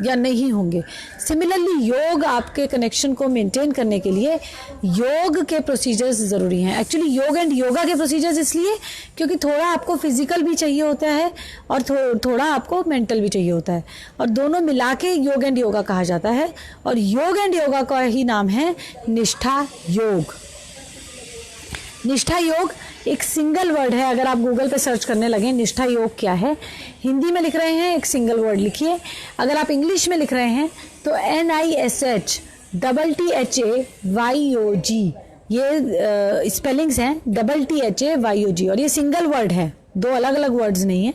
या नहीं होंगे। सिमिलरली योग आपके कनेक्शन को मेंटेन करने के लिए योग के प्रोसीजर्स ज़रूरी हैं। एक्चुअली योग एंड योगा के प्रोसीजर्स इसलिए क्योंकि थोड़ा आपको फिजिकल भी चाहिए होता है और थोड़ा आपको मेंटल भी चाहिए होता है, और दोनों मिला के योग एंड योगा कहा जाता है। और योग एंड योगा का ही नाम है निष्ठा योग। निष्ठा योग एक सिंगल वर्ड है। अगर आप गूगल पे सर्च करने लगे निष्ठा योग क्या है, हिंदी में लिख रहे हैं एक सिंगल वर्ड लिखिए, अगर आप इंग्लिश में लिख रहे हैं तो NISHTTHAYOG ये स्पेलिंग्स हैं THAYOG और ये सिंगल वर्ड है, दो अलग अलग वर्ड्स नहीं है,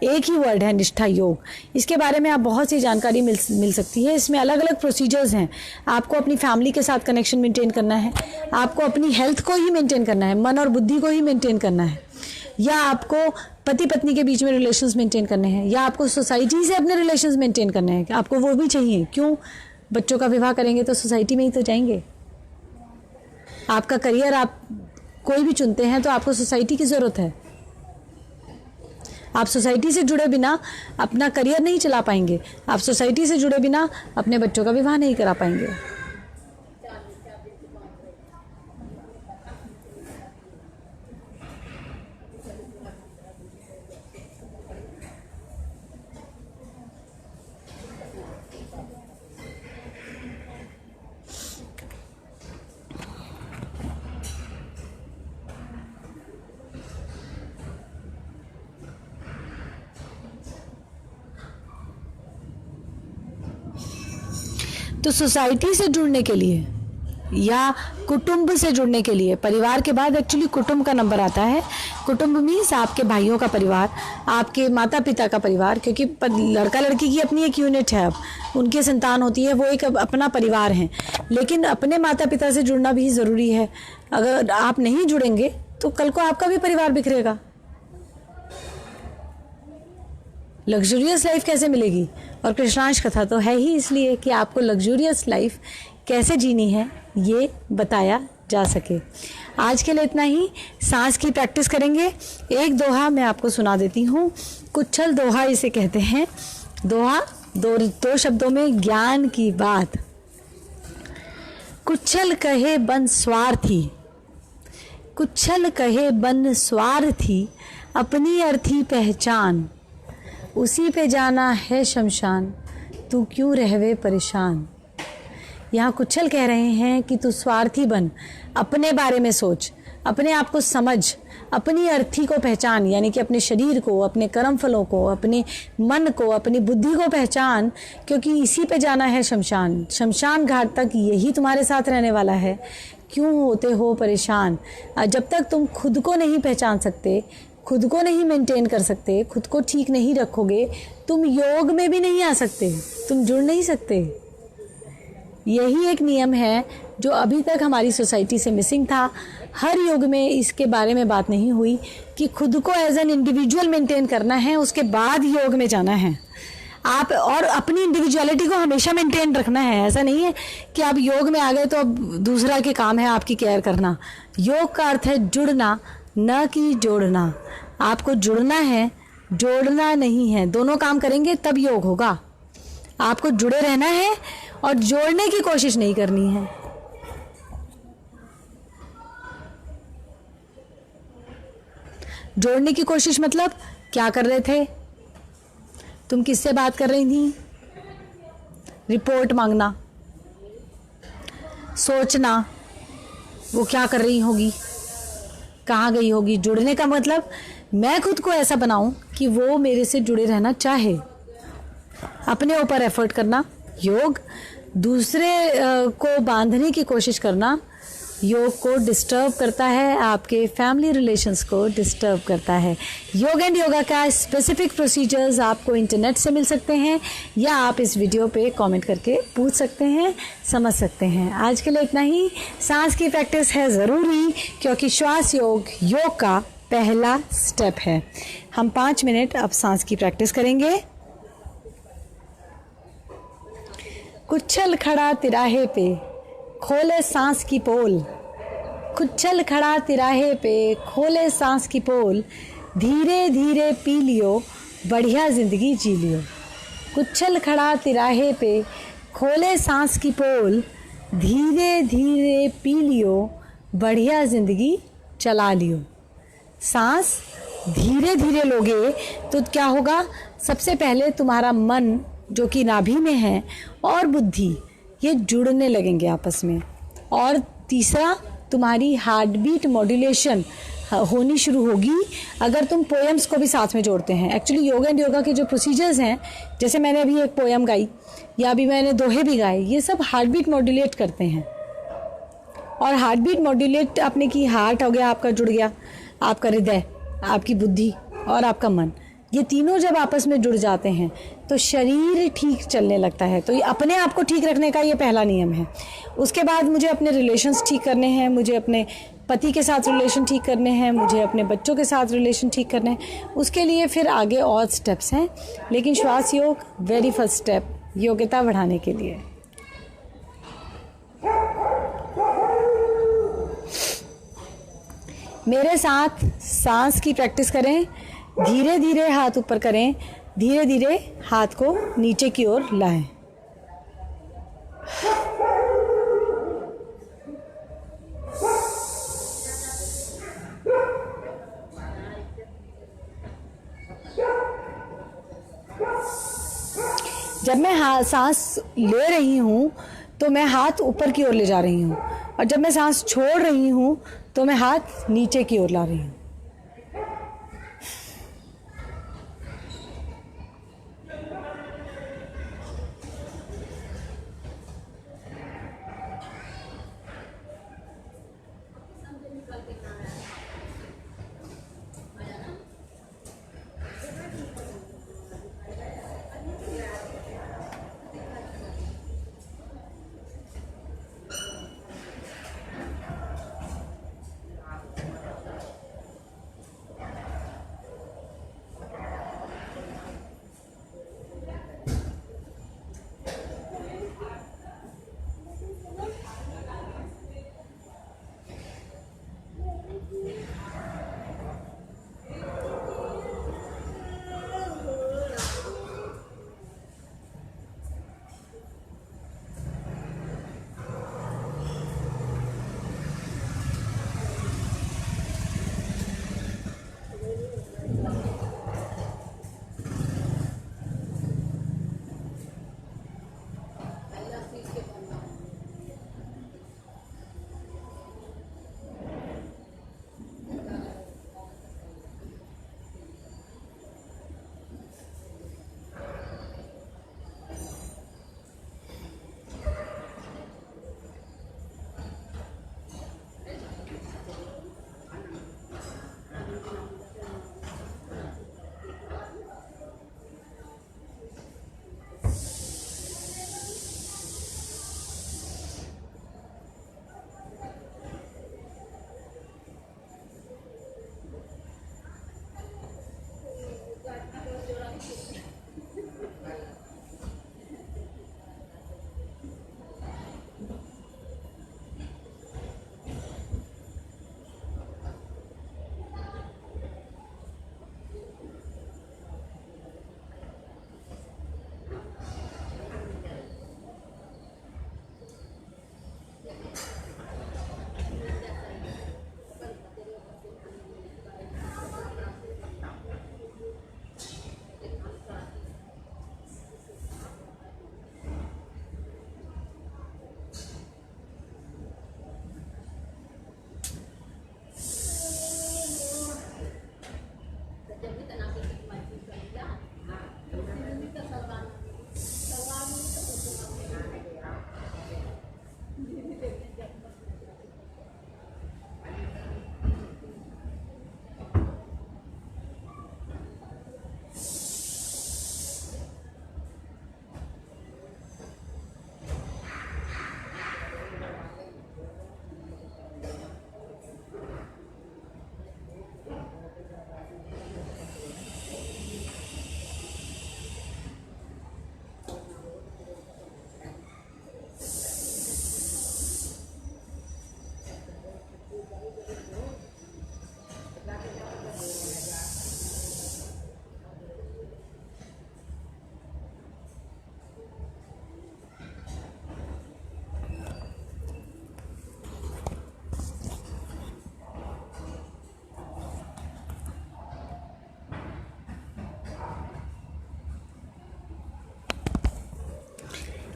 एक ही वर्ड है निष्ठा योग। इसके बारे में आप बहुत सी जानकारी मिल सकती है। इसमें अलग अलग प्रोसीजर्स हैं। आपको अपनी फैमिली के साथ कनेक्शन मेंटेन करना है, आपको अपनी हेल्थ को ही मेंटेन करना है, मन और बुद्धि को ही मेंटेन करना है, या आपको पति पत्नी के बीच में रिलेशंस मेंटेन करने हैं, या आपको सोसाइटी से अपने रिलेशंस मेंटेन करने हैं, आपको वो भी चाहिए। क्यों? बच्चों का विवाह करेंगे तो सोसाइटी में ही तो जाएंगे। आपका करियर आप कोई भी चुनते हैं तो आपको सोसाइटी की ज़रूरत है। आप सोसाइटी से जुड़े बिना अपना करियर नहीं चला पाएंगे, आप सोसाइटी से जुड़े बिना अपने बच्चों का विवाह नहीं करा पाएंगे। तो सोसाइटी से जुड़ने के लिए या कुटुंब से जुड़ने के लिए, परिवार के बाद एक्चुअली कुटुंब का नंबर आता है। कुटुंब मीन्स आपके भाइयों का परिवार, आपके माता पिता का परिवार, क्योंकि लड़का लड़की की अपनी एक यूनिट है, अब उनकी संतान होती है, वो एक अपना परिवार है। लेकिन अपने माता पिता से जुड़ना भी ज़रूरी है। अगर आप नहीं जुड़ेंगे तो कल को आपका भी परिवार बिखरेगा। लग्जूरियस लाइफ कैसे मिलेगी? और कृष्णांश कथा तो है ही इसलिए कि आपको लग्जूरियस लाइफ कैसे जीनी है ये बताया जा सके। आज के लिए इतना ही। सांस की प्रैक्टिस करेंगे। एक दोहा मैं आपको सुना देती हूँ। कुच्छल दोहा इसे कहते हैं। दोहा दो शब्दों में ज्ञान की बात। कुच्छल कहे बन स्वार्थी, कुच्छल कहे बन स्वार्थी, अपनी अर्थी पहचान, उसी पे जाना है शमशान, तू क्यों रहवे परेशान। यहाँ कुच्छल कह रहे हैं कि तू स्वार्थी बन, अपने बारे में सोच, अपने आप को समझ, अपनी अर्थी को पहचान, यानी कि अपने शरीर को, अपने कर्म फलों को, अपने मन को, अपनी बुद्धि को पहचान, क्योंकि इसी पे जाना है शमशान। शमशान घाट तक यही तुम्हारे साथ रहने वाला है। क्यों होते हो परेशान? जब तक तुम खुद को नहीं पहचान सकते, खुद को नहीं मेंटेन कर सकते, खुद को ठीक नहीं रखोगे, तुम योग में भी नहीं आ सकते, तुम जुड़ नहीं सकते। यही एक नियम है जो अभी तक हमारी सोसाइटी से मिसिंग था। हर योग में इसके बारे में बात नहीं हुई कि खुद को एज एन इंडिविजुअल मेंटेन करना है, उसके बाद योग में जाना है। आप और अपनी इंडिविजुअलिटी को हमेशा मेंटेन रखना है। ऐसा नहीं है कि आप योग में आ गए तो अब दूसरा के काम है आपकी केयर करना। योग का अर्थ है जुड़ना, न कि जोड़ना। आपको जुड़ना है, जोड़ना नहीं है। दोनों काम करेंगे तब योग होगा। आपको जुड़े रहना है और जोड़ने की कोशिश नहीं करनी है। जोड़ने की कोशिश मतलब क्या कर रहे थे? तुम किससे बात कर रही थी? रिपोर्ट मांगना, सोचना वो क्या कर रही होगी, कहाँ गई होगी। जुड़ने का मतलब मैं खुद को ऐसा बनाऊं कि वो मेरे से जुड़े रहना चाहे। अपने ऊपर एफर्ट करना योग, दूसरे को बांधने की कोशिश करना योग को डिस्टर्ब करता है, आपके फैमिली रिलेशंस को डिस्टर्ब करता है। योग एंड योगा का स्पेसिफिक प्रोसीजर्स आपको इंटरनेट से मिल सकते हैं या आप इस वीडियो पे कमेंट करके पूछ सकते हैं, समझ सकते हैं। आज के लिए इतना ही। सांस की प्रैक्टिस है ज़रूरी, क्योंकि श्वास योग का पहला स्टेप है। हम 5 मिनट अब सांस की प्रैक्टिस करेंगे। कुच्छल खड़ा तिराहे पे, खोले सांस की पोल। कुच्छल खड़ा तिराहे पे, खोले सांस की पोल। धीरे धीरे पी लियो, बढ़िया जिंदगी जी लियो। कुच्छल खड़ा तिराहे पे, खोले सांस की पोल। धीरे धीरे पी लियो, बढ़िया जिंदगी चला लियो। सांस धीरे धीरे लोगे तो क्या होगा? सबसे पहले तुम्हारा मन जो कि नाभि में है और बुद्धि ये जुड़ने लगेंगे आपस में। और तीसरा, तुम्हारी हार्ट बीट मॉड्यूलेशन होनी शुरू होगी अगर तुम पोएम्स को भी साथ में जोड़ते हैं। एक्चुअली योग एंड योगा के जो प्रोसीजर्स हैं, जैसे मैंने अभी एक पोएम गाई या अभी मैंने दोहे भी गाए, ये सब हार्ट बीट मॉड्यूलेट करते हैं। और हार्ट बीट मॉड्यूलेट आपने की, हार्ट हो गया आपका, जुड़ गया आपका हृदय, आपकी बुद्धि और आपका मन, ये तीनों जब आपस में जुड़ जाते हैं तो शरीर ठीक चलने लगता है। तो ये अपने आप को ठीक रखने का ये पहला नियम है। उसके बाद मुझे अपने रिलेशंस ठीक करने हैं, मुझे अपने पति के साथ रिलेशन ठीक करने हैं, मुझे अपने बच्चों के साथ रिलेशन ठीक करने हैं। उसके लिए फिर आगे और स्टेप्स हैं, लेकिन श्वास योग वेरी फर्स्ट स्टेप योग्यता बढ़ाने के लिए। मेरे साथ सांस की प्रैक्टिस करें, धीरे धीरे हाथ ऊपर करें, धीरे धीरे हाथ को नीचे की ओर लाएं। जब मैं सांस ले रही हूँ तो मैं हाथ ऊपर की ओर ले जा रही हूँ, और जब मैं सांस छोड़ रही हूँ तो मैं हाथ नीचे की ओर ला रही हूँ।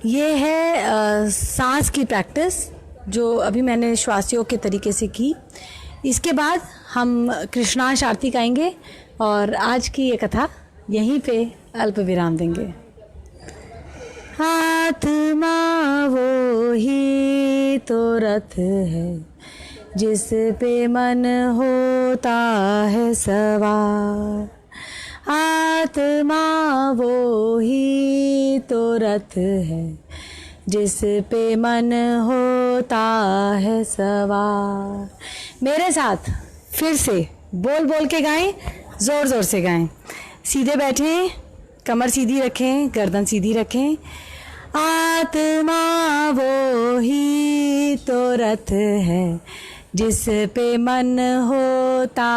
ये है सांस की प्रैक्टिस जो अभी मैंने श्वास योग के तरीके से की। इसके बाद हम कृष्णांश आरती गाएंगे और आज की ये कथा यहीं पे अल्प विराम देंगे। आत्मा वो ही तो रथ है जिस पे मन होता है सवार। आत्मा वो ही तो रथ है जिस पे मन होता है सवार। मेरे साथ फिर से बोल बोल के गाएं, ज़ोर ज़ोर से गाएं। सीधे बैठें, कमर सीधी रखें, गर्दन सीधी रखें। आत्मा वो ही तो रथ है जिस पे मन होता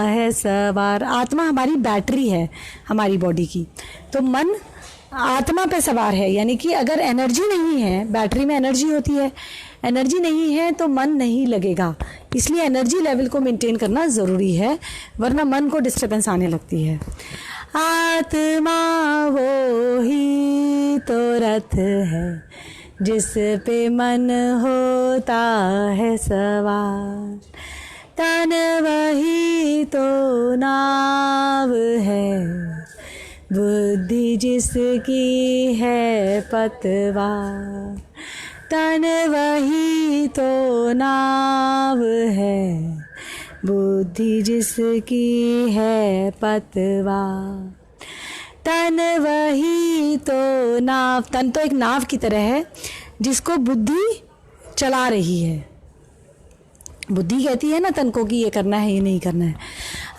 है सवार। आत्मा हमारी बैटरी है हमारी बॉडी की, तो मन आत्मा पे सवार है। यानी कि अगर एनर्जी नहीं है, बैटरी में एनर्जी होती है, एनर्जी नहीं है तो मन नहीं लगेगा। इसलिए एनर्जी लेवल को मेंटेन करना ज़रूरी है, वरना मन को डिस्टर्बेंस आने लगती है। आत्मा वो ही तो रथ है जिस पे मन होता है सवार। तन वही तो नाव है, बुद्धि जिसकी है पतवार। तन वही तो नाव है, बुद्धि जिसकी है पतवार। तन वही तो नाव, तन तो एक नाव की तरह है जिसको बुद्धि चला रही है। बुद्धि कहती है ना तन को कि ये करना है ये नहीं करना है।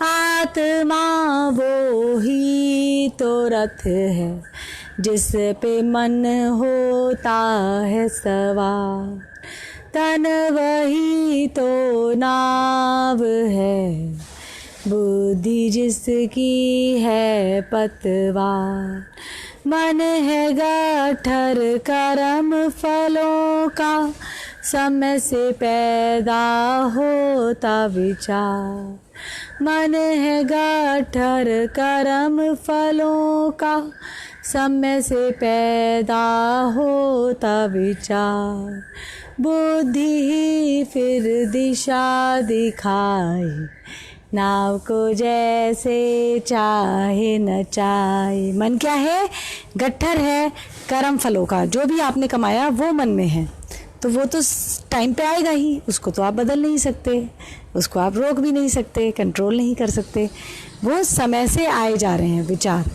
आत्मा वो ही तो रथ है जिस पे मन होता है सवार। तन वही तो नाव है, बुद्धि जिसकी है पतवार। मन है गठर कर्म फलों का, समय से पैदा होता विचार। मन है गठर कर्म फलों का, समय से पैदा होता विचार। बुद्धि ही फिर दिशा दिखाए, नाव को जैसे चाहे नचाए। मन क्या है? गट्ठर है कर्म फलों का। जो भी आपने कमाया वो मन में है, तो वो तो टाइम पे आएगा ही, उसको तो आप बदल नहीं सकते, उसको आप रोक भी नहीं सकते, कंट्रोल नहीं कर सकते। वो समय से आए जा रहे हैं विचार।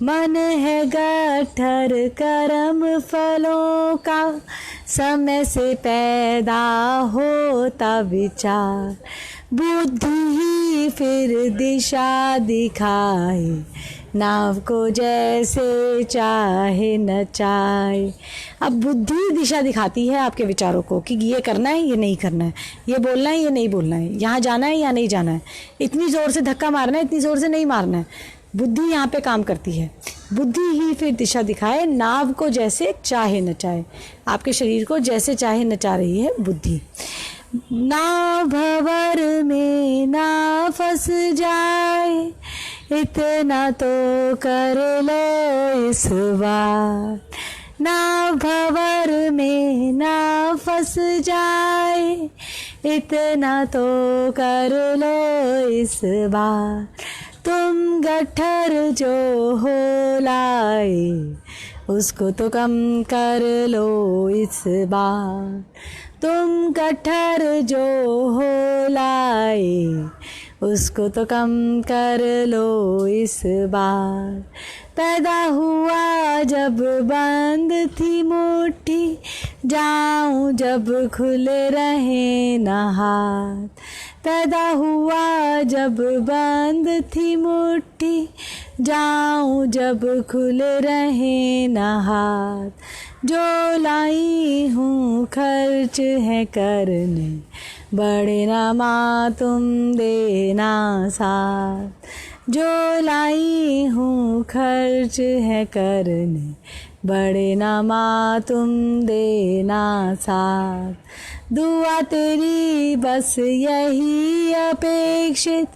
मन है गट्ठर कर्म फलों का, समय से पैदा होता विचार। बुद्धि ही फिर दिशा दिखाए, नाव को जैसे चाहे नचाए। अब बुद्धि दिशा दिखाती है आपके विचारों को कि ये करना है ये नहीं करना है, ये बोलना है ये नहीं बोलना है, यहाँ जाना है या नहीं जाना है, इतनी ज़ोर से धक्का मारना है इतनी ज़ोर से नहीं मारना है। बुद्धि यहाँ पे काम करती है। बुद्धि ही फिर दिशा दिखाए, नाव को जैसे चाहे नचाए। आपके शरीर को जैसे चाहे नचा रही है बुद्धि। ना भंवर में ना फंस जाए, इतना तो कर लो इस बार। ना भंवर में ना फंस जाए, इतना तो कर लो इस बार। तुम गट्ठर जो हो लाए, उसको तो कम कर लो इस बार। तुम गट्ठर जो हो लाए, उसको तो कम कर लो इस बार। पैदा हुआ जब बंद थी मुट्ठी, जाऊं जब खुले रहे न हाथ। पैदा हुआ जब बंद थी मुट्ठी, जाऊं जब खुले रहे न हाथ। जो लाई हूँ खर्च है करने, बड़े ना माँ तुम देना साथ। जो लाई हूँ खर्च है करने, बड़े ना माँ तुम देना साथ। दुआ तेरी बस यही अपेक्षित,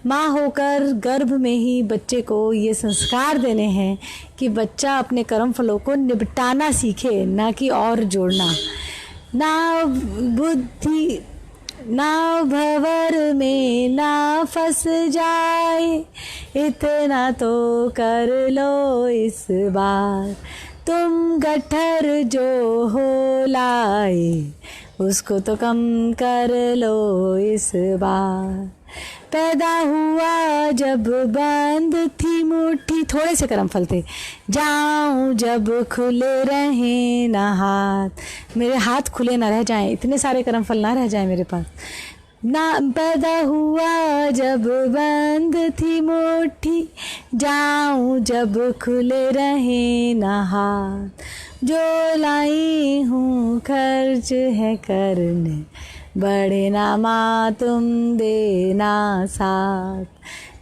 माँ होकर गर्भ में ही बच्चे को ये संस्कार देने हैं कि बच्चा अपने कर्म फलों को निपटाना सीखे, ना कि और जोड़ना। ना बुद्धि ना भंवर में ना फंस जाए, इतना तो कर लो इस बार। तुम गट्ठर जो हो लाए, उसको तो कम कर लो इस बार। पैदा हुआ जब बंद थी मुट्ठी, थोड़े से कर्मफल थे, जाऊं जब खुले रहे ना हाथ, मेरे हाथ खुले ना रह जाएं, इतने सारे कर्मफल ना रह जाएं मेरे पास। ना पैदा हुआ जब बंद थी मुट्ठी, जाऊं जब खुले रहे ना हाथ, जो लाई हूँ खर्च है करने, बड़े ना माँ तुम देना साथ,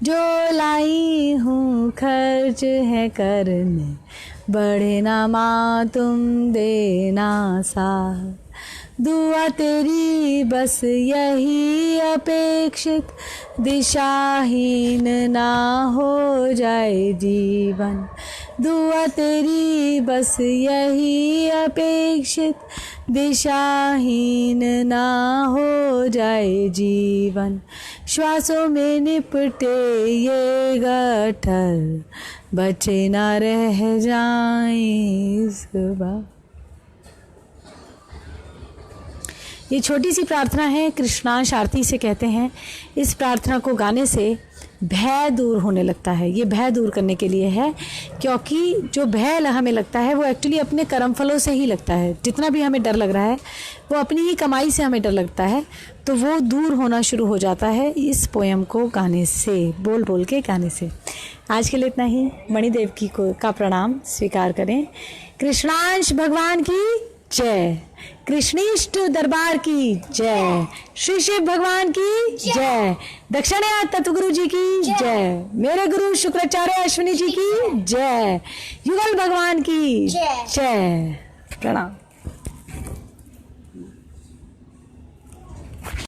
जो लाई हूँ खर्च है करने, बड़े ना माँ तुम देना साथ। दुआ तेरी बस यही अपेक्षित, दिशाहीन ना हो जाए जीवन, दुआ तेरी बस यही अपेक्षित, दिशाहीन ना हो जाए जीवन। श्वासों में निपटे ये गठर, बचे ना रह जाएं सुबह। ये छोटी सी प्रार्थना है, कृष्णांश आरती से कहते हैं। इस प्रार्थना को गाने से भय दूर होने लगता है। ये भय दूर करने के लिए है, क्योंकि जो भय हमें लगता है वो एक्चुअली अपने कर्मफलों से ही लगता है। जितना भी हमें डर लग रहा है वो अपनी ही कमाई से हमें डर लगता है, तो वो दूर होना शुरू हो जाता है इस पोयम को गाने से, बोल बोल के गाने से। आज के लिए इतना ही। मणिदेव की का प्रणाम स्वीकार करें। कृष्णांश भगवान की जय, कृष्णीष्ट दरबार की जय, श्री शिव भगवान की जय, दक्षिणायन तत्वगुरु जी की जय, मेरे गुरु शुक्राचार्य अश्विनी जी की जय, युगल भगवान की जय। प्रणाम।